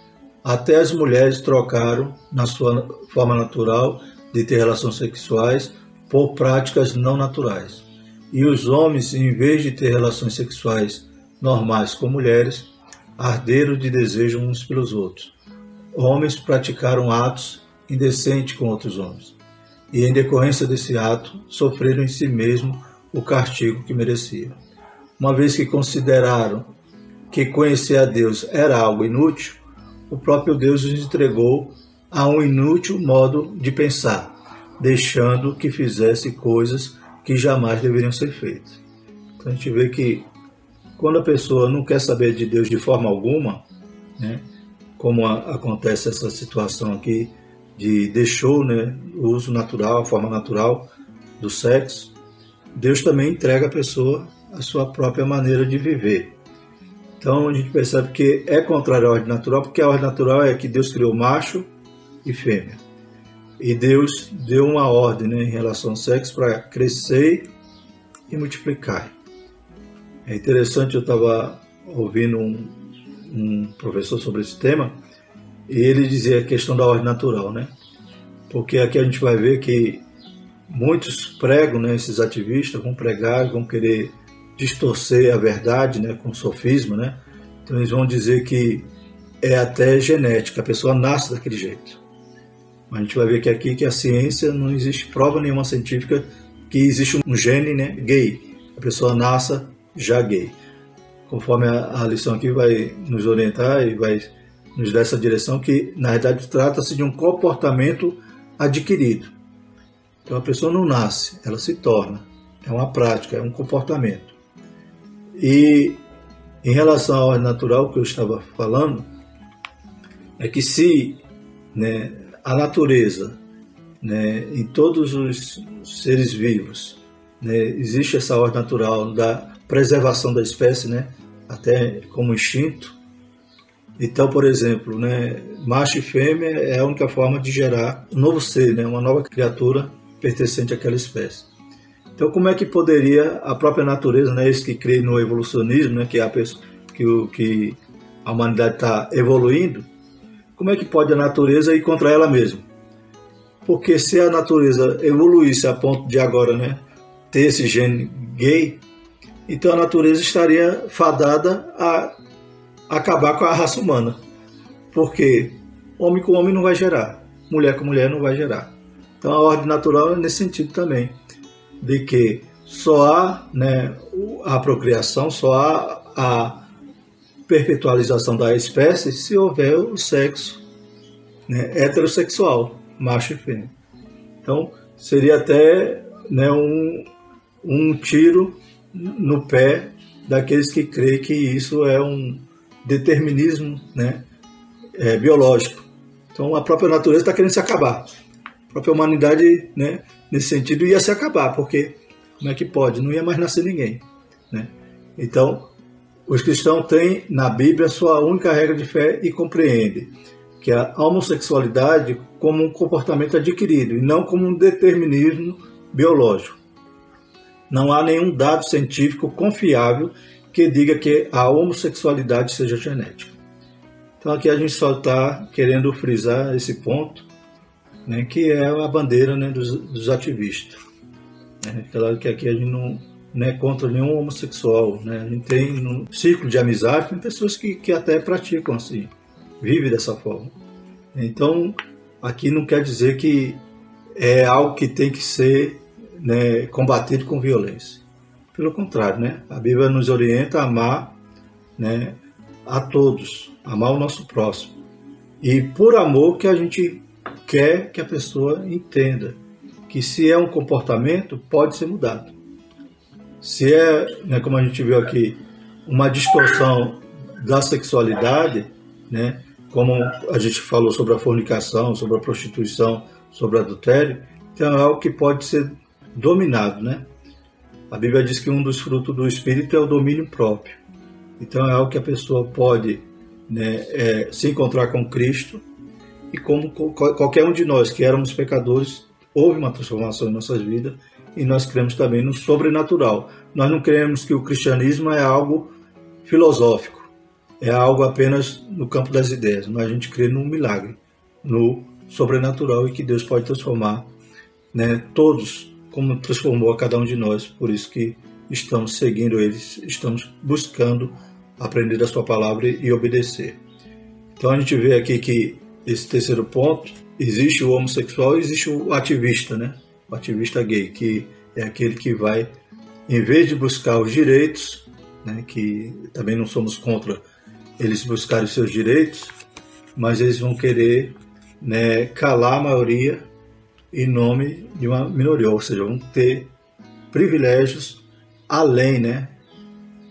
Até as mulheres trocaram, na sua forma natural de ter relações sexuais, por práticas não naturais. E os homens, em vez de ter relações sexuais normais com mulheres, arderam de desejo uns pelos outros. Homens praticaram atos indecentes com outros homens, e em decorrência desse ato, sofreram em si mesmo o castigo que mereciam. Uma vez que consideraram que conhecer a Deus era algo inútil, o próprio Deus os entregou a um inútil modo de pensar, deixando que fizesse coisas que jamais deveriam ser feitas. Então a gente vê que quando a pessoa não quer saber de Deus de forma alguma, né, como acontece essa situação aqui, deixou, né, o uso natural, a forma natural do sexo, Deus também entrega à pessoa a sua própria maneira de viver. Então a gente percebe que é contrário à ordem natural, porque a ordem natural é que Deus criou macho e fêmea. E Deus deu uma ordem, né, em relação ao sexo para crescer e multiplicar. É interessante, eu estava ouvindo um professor sobre esse tema, e ele dizia a questão da ordem natural, né? Porque aqui a gente vai ver que muitos pregam, né, esses ativistas vão pregar, vão querer distorcer a verdade, né, com sofisma, né? Então eles vão dizer que é até genética, a pessoa nasce daquele jeito. Mas a gente vai ver que aqui que a ciência não existe prova nenhuma científica que existe um gene, né, gay. A pessoa nasce já gay. Conforme a lição aqui vai nos orientar e vai nos dar essa direção, que na verdade trata-se de um comportamento adquirido. Então a pessoa não nasce, ela se torna. É uma prática, é um comportamento. E em relação à ordem natural que eu estava falando, é que se, né, a natureza, né, em todos os seres vivos, né, existe essa ordem natural da preservação da espécie, né, até como instinto. Então, por exemplo, né, macho e fêmea é a única forma de gerar um novo ser, né, uma nova criatura pertencente àquela espécie. Então, como é que poderia a própria natureza, né, esse que crê no evolucionismo, né, que a humanidade está evoluindo, como é que pode a natureza ir contra ela mesma? Porque se a natureza evoluísse a ponto de agora, né, ter esse gene gay, então a natureza estaria fadada a acabar com a raça humana. Porque homem com homem não vai gerar, mulher com mulher não vai gerar. Então a ordem natural é nesse sentido também, de que só há, né, a procriação, só há a perpetualização da espécie se houver o sexo, né, heterossexual, macho e fêmea. Então seria até, né, um tiro no pé daqueles que creem que isso é um determinismo, né, biológico. Então a própria natureza está querendo se acabar. A própria humanidade, né, nesse sentido ia se acabar, porque como é que pode? Não ia mais nascer ninguém, né? Então os cristãos têm na Bíblia a sua única regra de fé e compreendem que a homossexualidade como um comportamento adquirido e não como um determinismo biológico. Não há nenhum dado científico confiável que diga que a homossexualidade seja genética. Então aqui a gente só está querendo frisar esse ponto, né, que é a bandeira, né, dos ativistas. Claro que aqui a gente né, contra nenhum homossexual, né? A gente tem no círculo de amizade, tem pessoas que até praticam assim, vivem dessa forma. Então, aqui não quer dizer que é algo que tem que ser, né, combatido com violência. Pelo contrário, né? A Bíblia nos orienta a amar, né, a todos, amar o nosso próximo. E por amor que a gente quer que a pessoa entenda que se é um comportamento, pode ser mudado. Se é, né, como a gente viu aqui, uma distorção da sexualidade, né, como a gente falou sobre a fornicação, sobre a prostituição, sobre o adultério, então é algo que pode ser dominado, né? A Bíblia diz que um dos frutos do Espírito é o domínio próprio. Então é algo que a pessoa pode, né, se encontrar com Cristo, e como qualquer um de nós que éramos pecadores, houve uma transformação em nossas vidas, e nós cremos também no sobrenatural. Nós não cremos que o cristianismo é algo filosófico, é algo apenas no campo das ideias, mas a gente crê no milagre, no sobrenatural, e que Deus pode transformar, né, todos, como transformou a cada um de nós. Por isso que estamos seguindo eles, estamos buscando aprender da sua palavra e obedecer. Então a gente vê aqui que esse terceiro ponto, existe o homossexual e existe o ativista, né? O ativista gay, que é aquele que vai, em vez de buscar os direitos, né, que também não somos contra eles buscarem os seus direitos, mas eles vão querer, né, calar a maioria em nome de uma minoria, ou seja, vão ter privilégios além, né?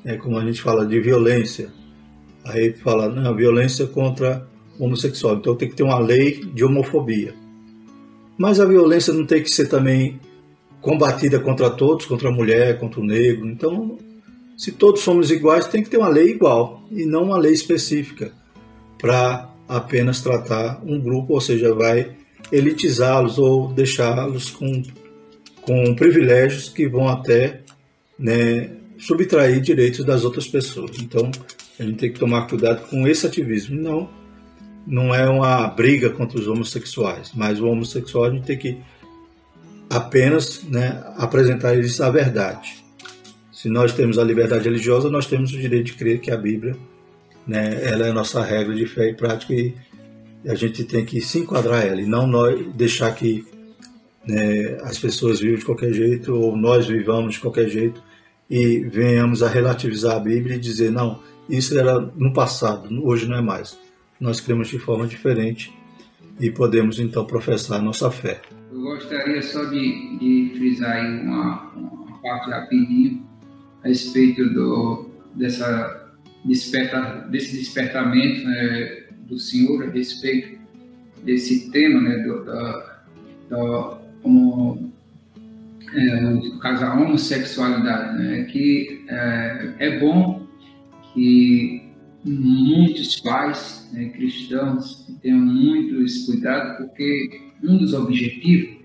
É como a gente fala de violência. Aí fala, não, violência contra o homossexual, então tem que ter uma lei de homofobia. Mas a violência não tem que ser também combatida contra todos, contra a mulher, contra o negro. Então, se todos somos iguais, tem que ter uma lei igual, e não uma lei específica para apenas tratar um grupo, ou seja, vai elitizá-los ou deixá-los com privilégios que vão até, né, subtrair direitos das outras pessoas. Então, a gente tem que tomar cuidado com esse ativismo. Não é uma briga contra os homossexuais, mas o homossexual a gente tem que apenas, né, apresentar eles a verdade. Se nós temos a liberdade religiosa, nós temos o direito de crer que a Bíblia, né, ela é a nossa regra de fé e prática, e a gente tem que se enquadrar ela, e não nós deixar que, né, as pessoas vivam de qualquer jeito, ou nós vivamos de qualquer jeito, e venhamos a relativizar a Bíblia e dizer, não, isso era no passado, hoje não é mais. Nós cremos de forma diferente e podemos então professar a nossa fé. Eu gostaria só de frisar aí uma parte rapidinho a respeito desse despertamento, né, do Senhor a respeito desse tema, né, no caso da homossexualidade, né, que é bom que muitos pais, né, cristãos, tenham muito esse cuidado, porque um dos objetivos,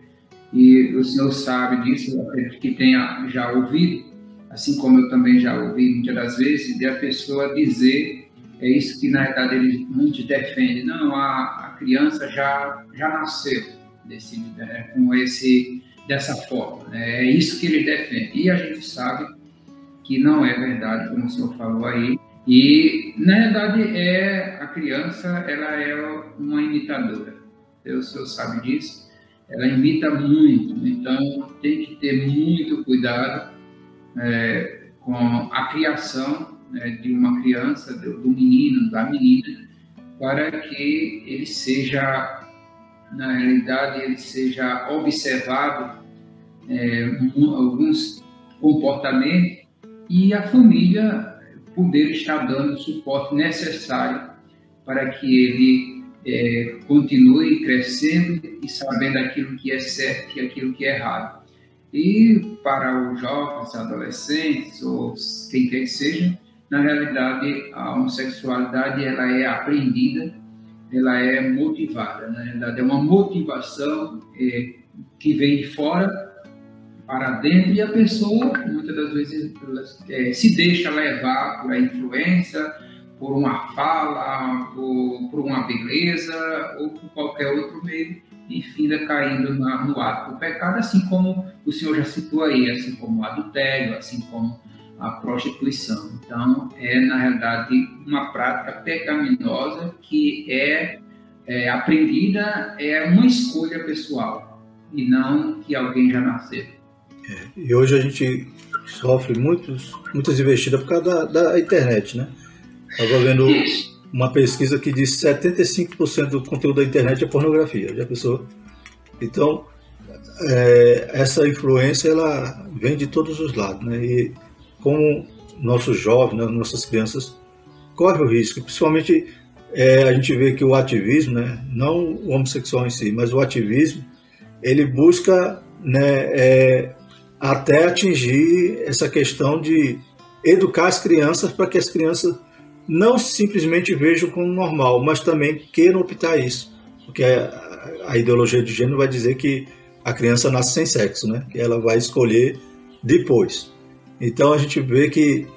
e o senhor sabe disso, eu acredito que tenha já ouvido, assim como eu também já ouvi muitas das vezes, de a pessoa dizer, é isso que na verdade eles muitos defendem, não, a criança já nasceu dessa forma, né? É isso que eles defendem, e a gente sabe que não é verdade, como o senhor falou aí, e na verdade a criança, ela é uma imitadora, o senhor sabe disso, ela imita muito, então tem que ter muito cuidado com a criação, né, de uma criança, do menino, da menina, para que ele seja, na realidade, ele seja observado alguns comportamentos, e a família poder estar dando o suporte necessário para que ele continue crescendo e sabendo aquilo que é certo e aquilo que é errado. E para os jovens, adolescentes, ou quem quer que seja, na realidade, a homossexualidade, ela é aprendida, ela é motivada. Na realidade, é uma motivação que vem de fora para dentro, e a pessoa, muitas das vezes, se deixa levar por a influência, por uma fala, por uma beleza, ou por qualquer outro meio, e finda caindo no ato do pecado, assim como o senhor já citou aí, assim como o adultério, assim como a prostituição. Então, na realidade, uma prática pecaminosa que é aprendida, é uma escolha pessoal, e não que alguém já nasceu. E hoje a gente sofre muitas investidas por causa da internet, né? Estava vendo uma pesquisa que diz que 75% do conteúdo da internet é pornografia. Já pensou? Então, essa influência ela vem de todos os lados, né? E como nossos jovens, né, nossas crianças correm o risco, principalmente a gente vê que o ativismo, né, não o homossexual em si, mas o ativismo, ele busca, né, até atingir essa questão de educar as crianças para que as crianças não simplesmente vejam como normal, mas também queiram optar isso, porque a ideologia de gênero vai dizer que a criança nasce sem sexo, né, que ela vai escolher depois. Então a gente vê que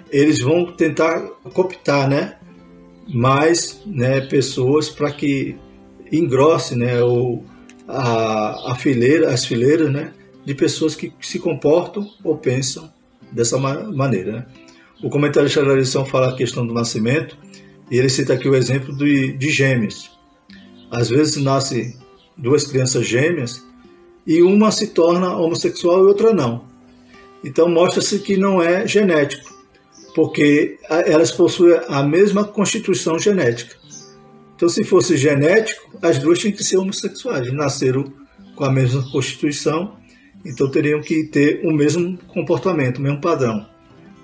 eles vão tentar cooptar, né, mais, né, pessoas para que engrosse, né, as fileiras, né, de pessoas que se comportam ou pensam dessa maneira, né? O comentarista da lição fala a questão do nascimento e ele cita aqui o exemplo de gêmeos. Às vezes nascem duas crianças gêmeas e uma se torna homossexual e outra não. Então mostra-se que não é genético, porque elas possuem a mesma constituição genética. Então, se fosse genético, as duas tinham que ser homossexuais, nasceram com a mesma constituição, então teriam que ter o mesmo comportamento, o mesmo padrão.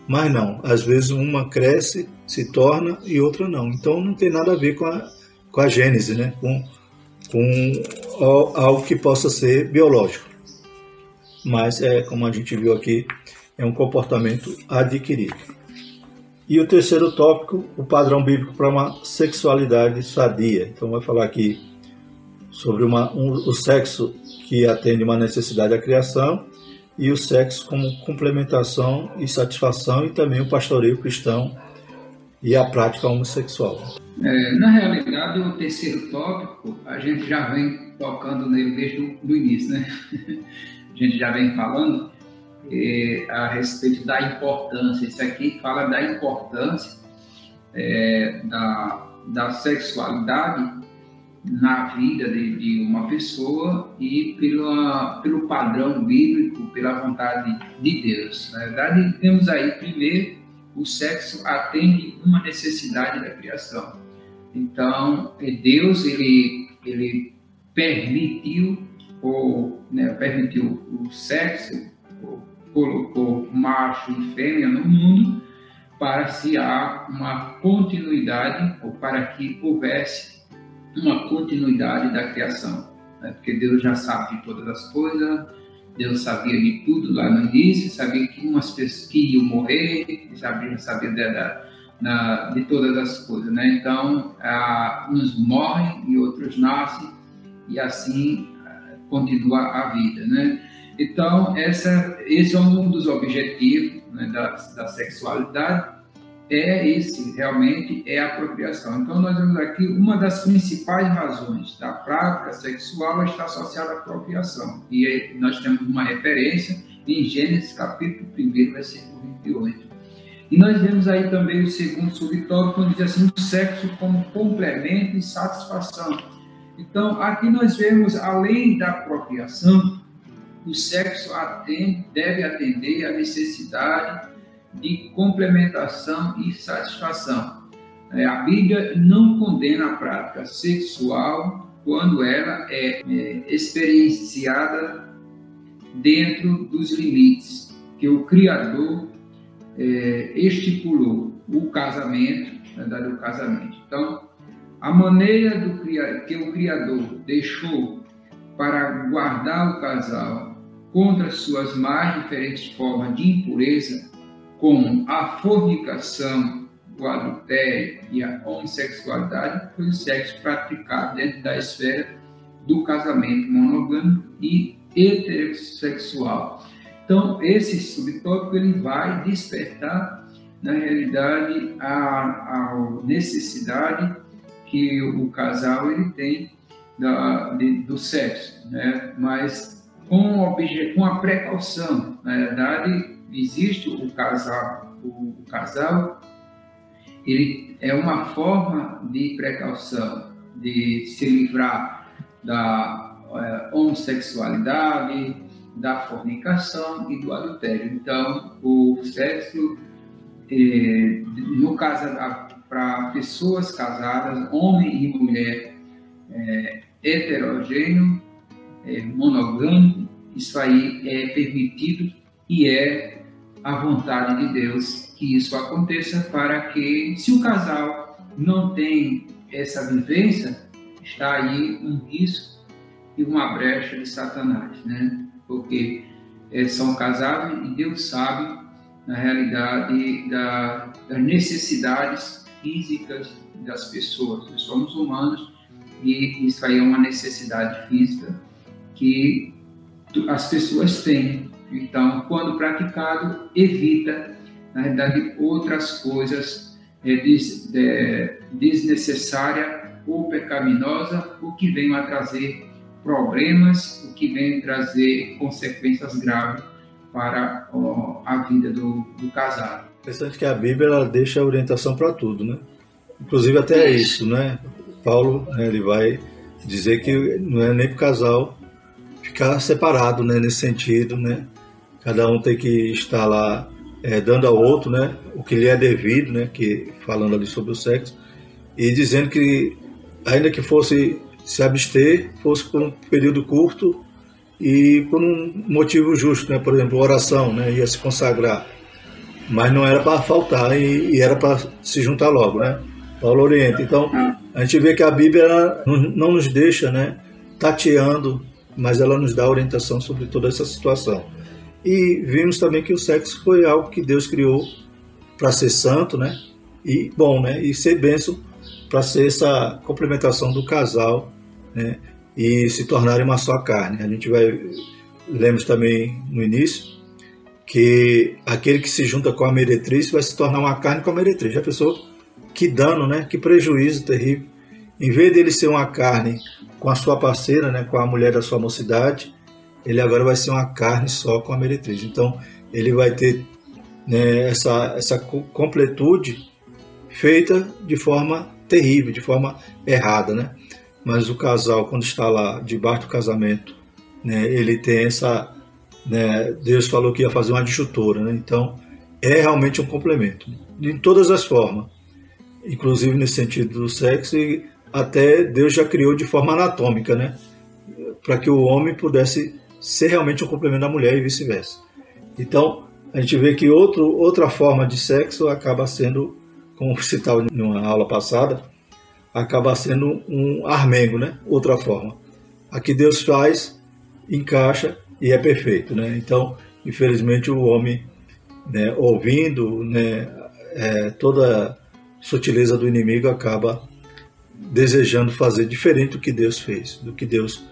Mas não, às vezes uma cresce, se torna e outra não. Então não tem nada a ver com a gênese, né? com algo que possa ser biológico. Mas, como a gente viu aqui, é um comportamento adquirido. E o terceiro tópico, o padrão bíblico para uma sexualidade sadia. Então vai falar aqui sobre o sexo que atende uma necessidade da criação e o sexo como complementação e satisfação, e também o pastoreio cristão e a prática homossexual. Na realidade, o terceiro tópico, a gente já vem tocando nele desde o início, né? A gente já vem falando a respeito da importância. Isso aqui fala da importância da sexualidade na vida de uma pessoa e pelo padrão bíblico, pela vontade de Deus. Na verdade, temos aí, primeiro, o sexo atende uma necessidade da criação. Então, Deus, ele permitiu o sexo, colocou macho e fêmea no mundo para se há uma continuidade, ou para que houvesse uma continuidade da criação, né? Porque Deus já sabe de todas as coisas, Deus sabia de tudo lá no início, sabia que umas pessoas que iam morrer, sabia de todas as coisas, né? Então, uns morrem e outros nascem, e assim continua a vida, né? Então, esse é um dos objetivos, né, da sexualidade, realmente é a procriação. Então, nós vemos aqui uma das principais razões da prática sexual está associada à procriação. E aí, nós temos uma referência em Gênesis capítulo 1, versículo 28. E nós vemos aí também o segundo subtópico, onde diz assim, o sexo como complemento e satisfação. Então, aqui nós vemos, além da procriação, o sexo deve atender à necessidade de complementação e satisfação. A Bíblia não condena a prática sexual quando ela é experienciada dentro dos limites que o Criador estipulou, o casamento, na verdade, o casamento. Então, a maneira que o Criador deixou para guardar o casal contra suas mais diferentes formas de impureza, como a fornicação, o adultério e a homossexualidade, foi o sexo praticado dentro da esfera do casamento monogâmico e heterossexual. Então, esse subtópico ele vai despertar, na realidade, a necessidade que o casal ele tem do sexo, né? Mas com a precaução. Na verdade, existe o casal. O casal, ele é uma forma de precaução, de se livrar da homossexualidade, da fornicação e do adultério. Então, o sexo, no caso, para pessoas casadas, homem e mulher, heterogêneo, monogâmico, isso aí é permitido e é a vontade de Deus que isso aconteça, para que, se o casal não tem essa vivência, está aí um risco e uma brecha de Satanás, né? Porque são casados e Deus sabe, na realidade, das necessidades físicas das pessoas. Nós somos humanos e isso aí é uma necessidade física que as pessoas têm. Então, quando praticado, evita, na realidade, outras coisas desnecessárias ou pecaminosas, o que vem a trazer problemas, o que vem trazer consequências graves para a vida do casado. Interessante que a Bíblia ela deixa a orientação para tudo, né? Inclusive até isso, né? Paulo, né, ele vai dizer que não é nem para o casal ficar separado, né, nesse sentido, né? Cada um tem que estar lá dando ao outro, né, o que lhe é devido, né, que, falando ali sobre o sexo, e dizendo que, ainda que fosse se abster, fosse por um período curto e por um motivo justo, né, por exemplo, oração, né, ia se consagrar, mas não era para faltar e era para se juntar logo, né? Paulo orienta. Então, a gente vê que a Bíblia ela não nos deixa, né, tateando, mas ela nos dá orientação sobre toda essa situação. E vimos também que o sexo foi algo que Deus criou para ser santo, né? E bom, né? E ser bênção para ser essa complementação do casal, né? E se tornarem uma só carne. A gente lemos também no início que aquele que se junta com a meretriz vai se tornar uma carne com a meretriz. Já pensou? Que dano, né? Que prejuízo terrível. Em vez dele ser uma carne com a sua parceira, né? Com a mulher da sua mocidade, ele agora vai ser uma carne só com a meretriz. Então, ele vai ter, né, essa completude feita de forma terrível, de forma errada, né? Mas o casal, quando está lá debaixo do casamento, né, ele tem essa, né, Deus falou que ia fazer uma adjutora, né? Então, é realmente um complemento, de todas as formas, inclusive nesse sentido do sexo, e até Deus já criou de forma anatômica, né? Para que o homem pudesse ser realmente um complemento da mulher e vice-versa. Então, a gente vê que outra forma de sexo acaba sendo, como citava em uma aula passada, acaba sendo um armengo, né? Outra forma. A que Deus faz, encaixa e é perfeito, né? Então, infelizmente, o homem, né, ouvindo, né, toda a sutileza do inimigo, acaba desejando fazer diferente do que Deus fez, do que Deus,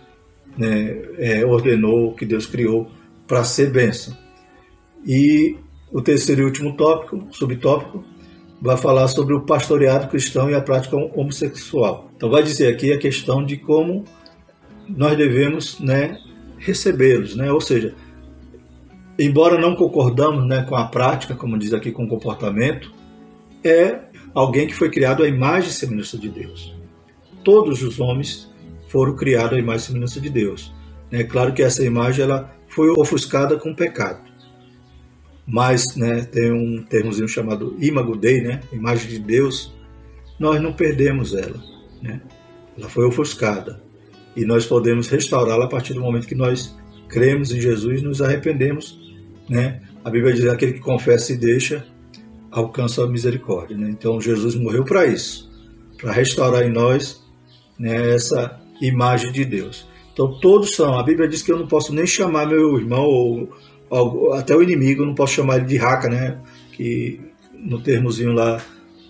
né, ordenou, que Deus criou para ser bênção. E o terceiro e último tópico, subtópico, vai falar sobre o pastoreado cristão e a prática homossexual. Então vai dizer aqui a questão de como nós devemos, né, recebê-los, né? Ou seja, embora não concordamos, né, com a prática, como diz aqui, com o comportamento, é alguém que foi criado à imagem e semelhança de Deus. Todos os homens foram criados à imagem e semelhança de Deus. É claro que essa imagem ela foi ofuscada com o pecado. Mas, né, tem um termozinho chamado imago Dei, né, imagem de Deus, nós não perdemos ela, né? Ela foi ofuscada. E nós podemos restaurá-la a partir do momento que nós cremos em Jesus e nos arrependemos, né? A Bíblia diz que aquele que confessa e deixa, alcança a misericórdia, né? Então Jesus morreu para isso, para restaurar em nós, né, essa imagem de Deus. Então todos são, a Bíblia diz que eu não posso nem chamar meu irmão ou até o inimigo, eu não posso chamar ele de raca, né? Que no termozinho lá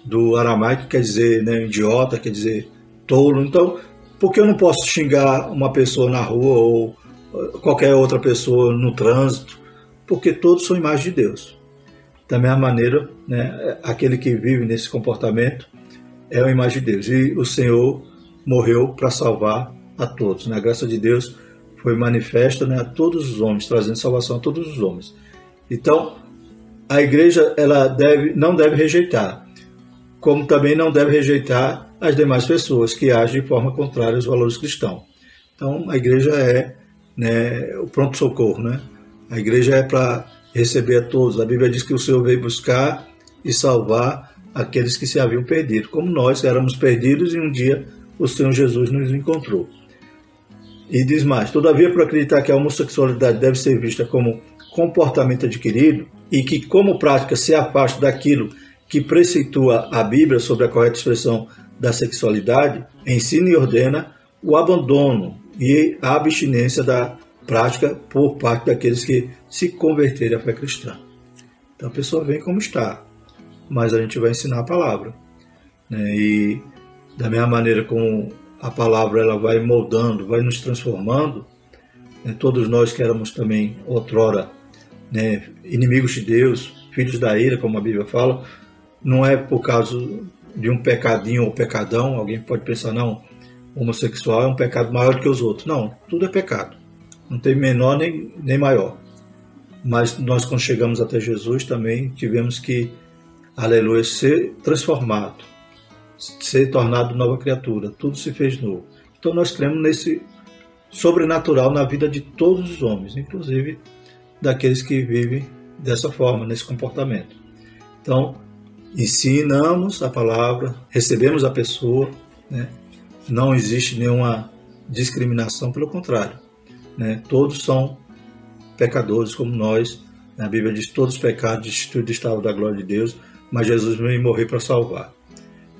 do aramaico quer dizer, né, idiota, quer dizer tolo. Então, por que eu não posso xingar uma pessoa na rua ou qualquer outra pessoa no trânsito? Porque todos são imagem de Deus. Da mesma maneira, né, aquele que vive nesse comportamento é uma imagem de Deus. E o Senhor morreu para salvar a todos, né? A graça de Deus foi manifesta, né, a todos os homens, trazendo salvação a todos os homens. Então, a igreja ela não deve rejeitar, como também não deve rejeitar as demais pessoas que agem de forma contrária aos valores cristãos. Então, a igreja é, né, o pronto-socorro, né? A igreja é para receber a todos. A Bíblia diz que o Senhor veio buscar e salvar aqueles que se haviam perdido, como nós éramos perdidos e um dia o Senhor Jesus nos encontrou. E diz mais: todavia, por acreditar que a homossexualidade deve ser vista como comportamento adquirido e que, como prática, se afasta daquilo que preceitua a Bíblia sobre a correta expressão da sexualidade, ensina e ordena o abandono e a abstinência da prática por parte daqueles que se converterem à fé cristã. Então a pessoa vem como está, mas a gente vai ensinar a palavra, né? E da mesma maneira como a palavra ela vai moldando, vai nos transformando, né? Todos nós que éramos também outrora, né, inimigos de Deus, filhos da ira, como a Bíblia fala, não é por causa de um pecadinho ou pecadão. Alguém pode pensar, não, homossexual é um pecado maior do que os outros. Não, tudo é pecado, não tem menor nem maior. Mas nós, quando chegamos até Jesus, também tivemos que, aleluia, ser transformado, ser tornado nova criatura, tudo se fez novo. Então nós cremos nesse sobrenatural na vida de todos os homens, inclusive daqueles que vivem dessa forma, nesse comportamento. Então, ensinamos a palavra, recebemos a pessoa, né? Não existe nenhuma discriminação, pelo contrário, né? Todos são pecadores como nós. A Bíblia diz: todos os pecados destituídos estavam da glória de Deus, mas Jesus veio morrer para salvar.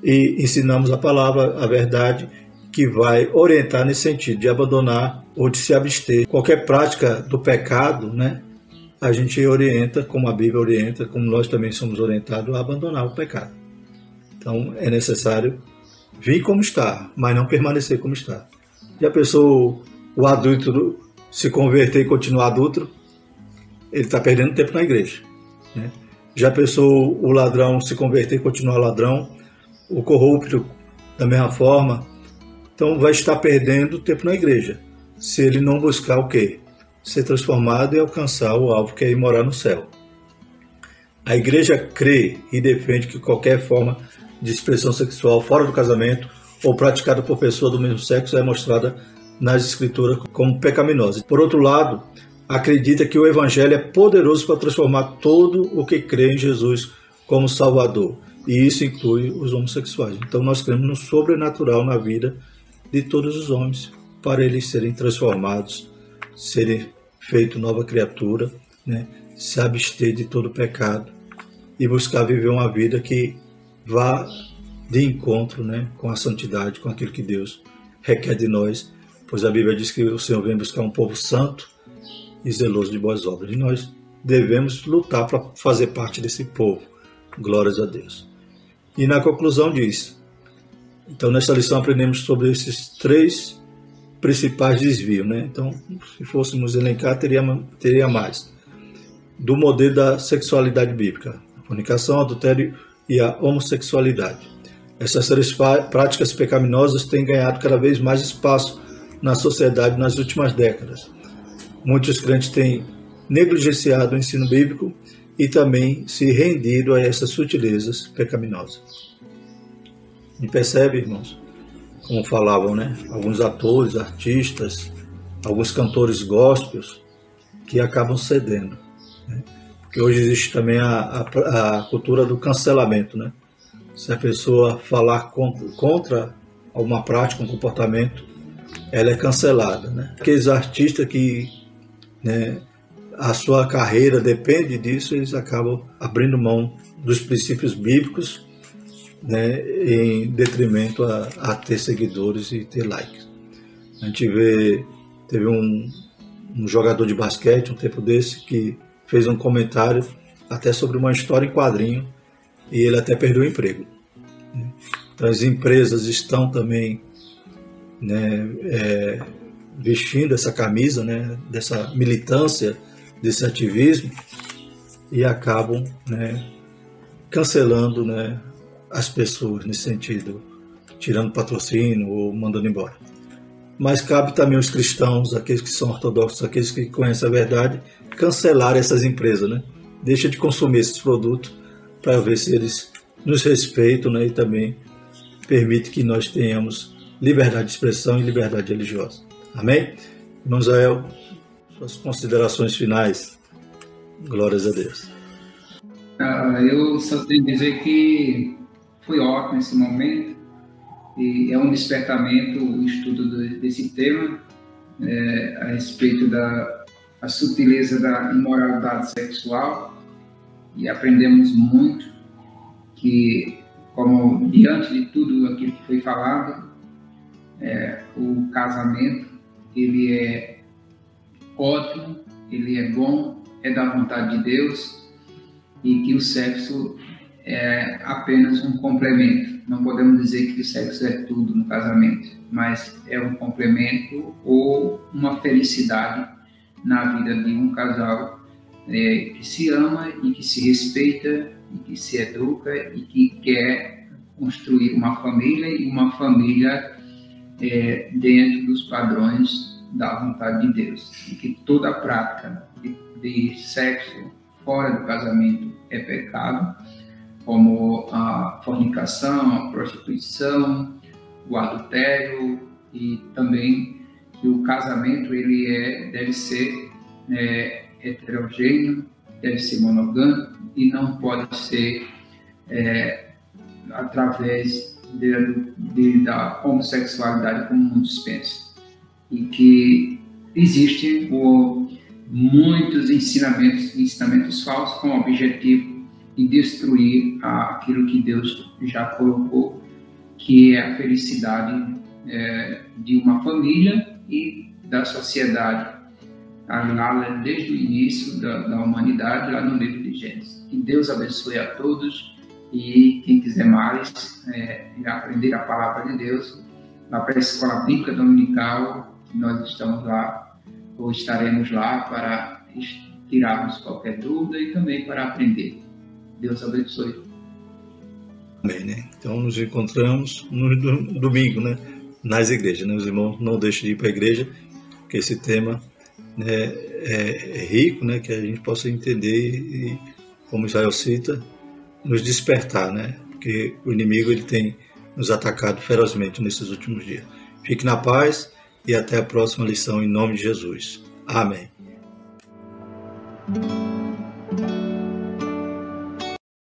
E ensinamos a palavra, a verdade, que vai orientar nesse sentido de abandonar ou de se abster. Qualquer prática do pecado, né, a gente orienta, como a Bíblia orienta, como nós também somos orientados a abandonar o pecado. Então é necessário vir como está, mas não permanecer como está. Já pensou o adúltero se converter e continuar adúltero? Ele está perdendo tempo na igreja, né? Já pensou o ladrão se converter e continuar ladrão? O corrupto da mesma forma? Então vai estar perdendo tempo na igreja, se ele não buscar o quê? Ser transformado e alcançar o alvo, que é ir morar no céu. A igreja crê e defende que qualquer forma de expressão sexual fora do casamento ou praticada por pessoa do mesmo sexo é mostrada nas escrituras como pecaminosa. Por outro lado, acredita que o evangelho é poderoso para transformar todo o que crê em Jesus como Salvador, e isso inclui os homossexuais. Então nós cremos no sobrenatural na vida de todos os homens, para eles serem transformados, serem feitos nova criatura, né? Se abster de todo pecado e buscar viver uma vida que vá de encontro, né, com a santidade, com aquilo que Deus requer de nós, pois a Bíblia diz que o Senhor vem buscar um povo santo e zeloso de boas obras, e nós devemos lutar para fazer parte desse povo. Glórias a Deus. E na conclusão diz: então nesta lição aprendemos sobre esses 3 principais desvios, né? Então, se fôssemos elencar, teria mais. Do modelo da sexualidade bíblica: a fornicação, adultério e a homossexualidade. Essas 3 práticas pecaminosas têm ganhado cada vez mais espaço na sociedade nas últimas décadas. Muitos crentes têm negligenciado o ensino bíblico e também se rendido a essas sutilezas pecaminosas. E percebe, irmãos, como falavam, né, alguns atores, artistas, alguns cantores gospels que acabam cedendo, né? Porque hoje existe também a cultura do cancelamento, né? Se a pessoa falar contra alguma prática, um comportamento, ela é cancelada, né? Aqueles artistas que, né, a sua carreira depende disso, eles acabam abrindo mão dos princípios bíblicos, né, em detrimento a ter seguidores e ter likes. A gente teve um jogador de basquete um tempo desse que fez um comentário até sobre uma história em quadrinho e ele até perdeu o emprego. Então as empresas estão também, né, vestindo essa camisa, né, dessa militância, desse ativismo, e acabam, né, cancelando, né, as pessoas nesse sentido, tirando patrocínio ou mandando embora. mas cabe também aos cristãos, aqueles que são ortodoxos, aqueles que conhecem a verdade, cancelar essas empresas, né? Deixa de consumir esses produtos para ver se eles nos respeitam, né? E também permite que nós tenhamos liberdade de expressão e liberdade religiosa. Amém? Irmão Zael, suas considerações finais. Glórias a Deus. Eu só tenho que dizer que foi ótimo esse momento e é um despertamento o estudo desse tema a respeito da sutileza da imoralidade sexual, e aprendemos muito que, como diante de tudo aquilo que foi falado, o casamento ele é ótimo, ele é bom, é da vontade de Deus, e que o sexo é apenas um complemento. Não podemos dizer que o sexo é tudo no casamento, mas é um complemento ou uma felicidade na vida de um casal que se ama e que se respeita e que se educa e que quer construir uma família, e uma família dentro dos padrões da vontade de Deus. E que toda a prática de sexo fora do casamento é pecado, como a fornicação, a prostituição, o adultério, e também que o casamento ele deve ser heterogêneo, deve ser monogâmico e não pode ser através da homossexualidade, como muitos pensam. E que existem muitos ensinamentos falsos com o objetivo de destruir aquilo que Deus já colocou, que é a felicidade de uma família e da sociedade, lá desde o início da humanidade, lá no livro de Gênesis. Que Deus abençoe a todos, e quem quiser mais aprender a palavra de Deus, lá para a Escola Bíblica Dominical, nós estamos lá, ou estaremos lá para tirarmos qualquer dúvida e também para aprender. Deus abençoe. Amém, né? Então nos encontramos no domingo, né? Nas igrejas, né? Os irmãos não deixem de ir para a igreja, porque esse tema, né, é rico, né? Que a gente possa entender e, como Israel cita, nos despertar, né? Porque o inimigo ele tem nos atacado ferozmente nesses últimos dias. Fique na paz e até a próxima lição, em nome de Jesus. Amém.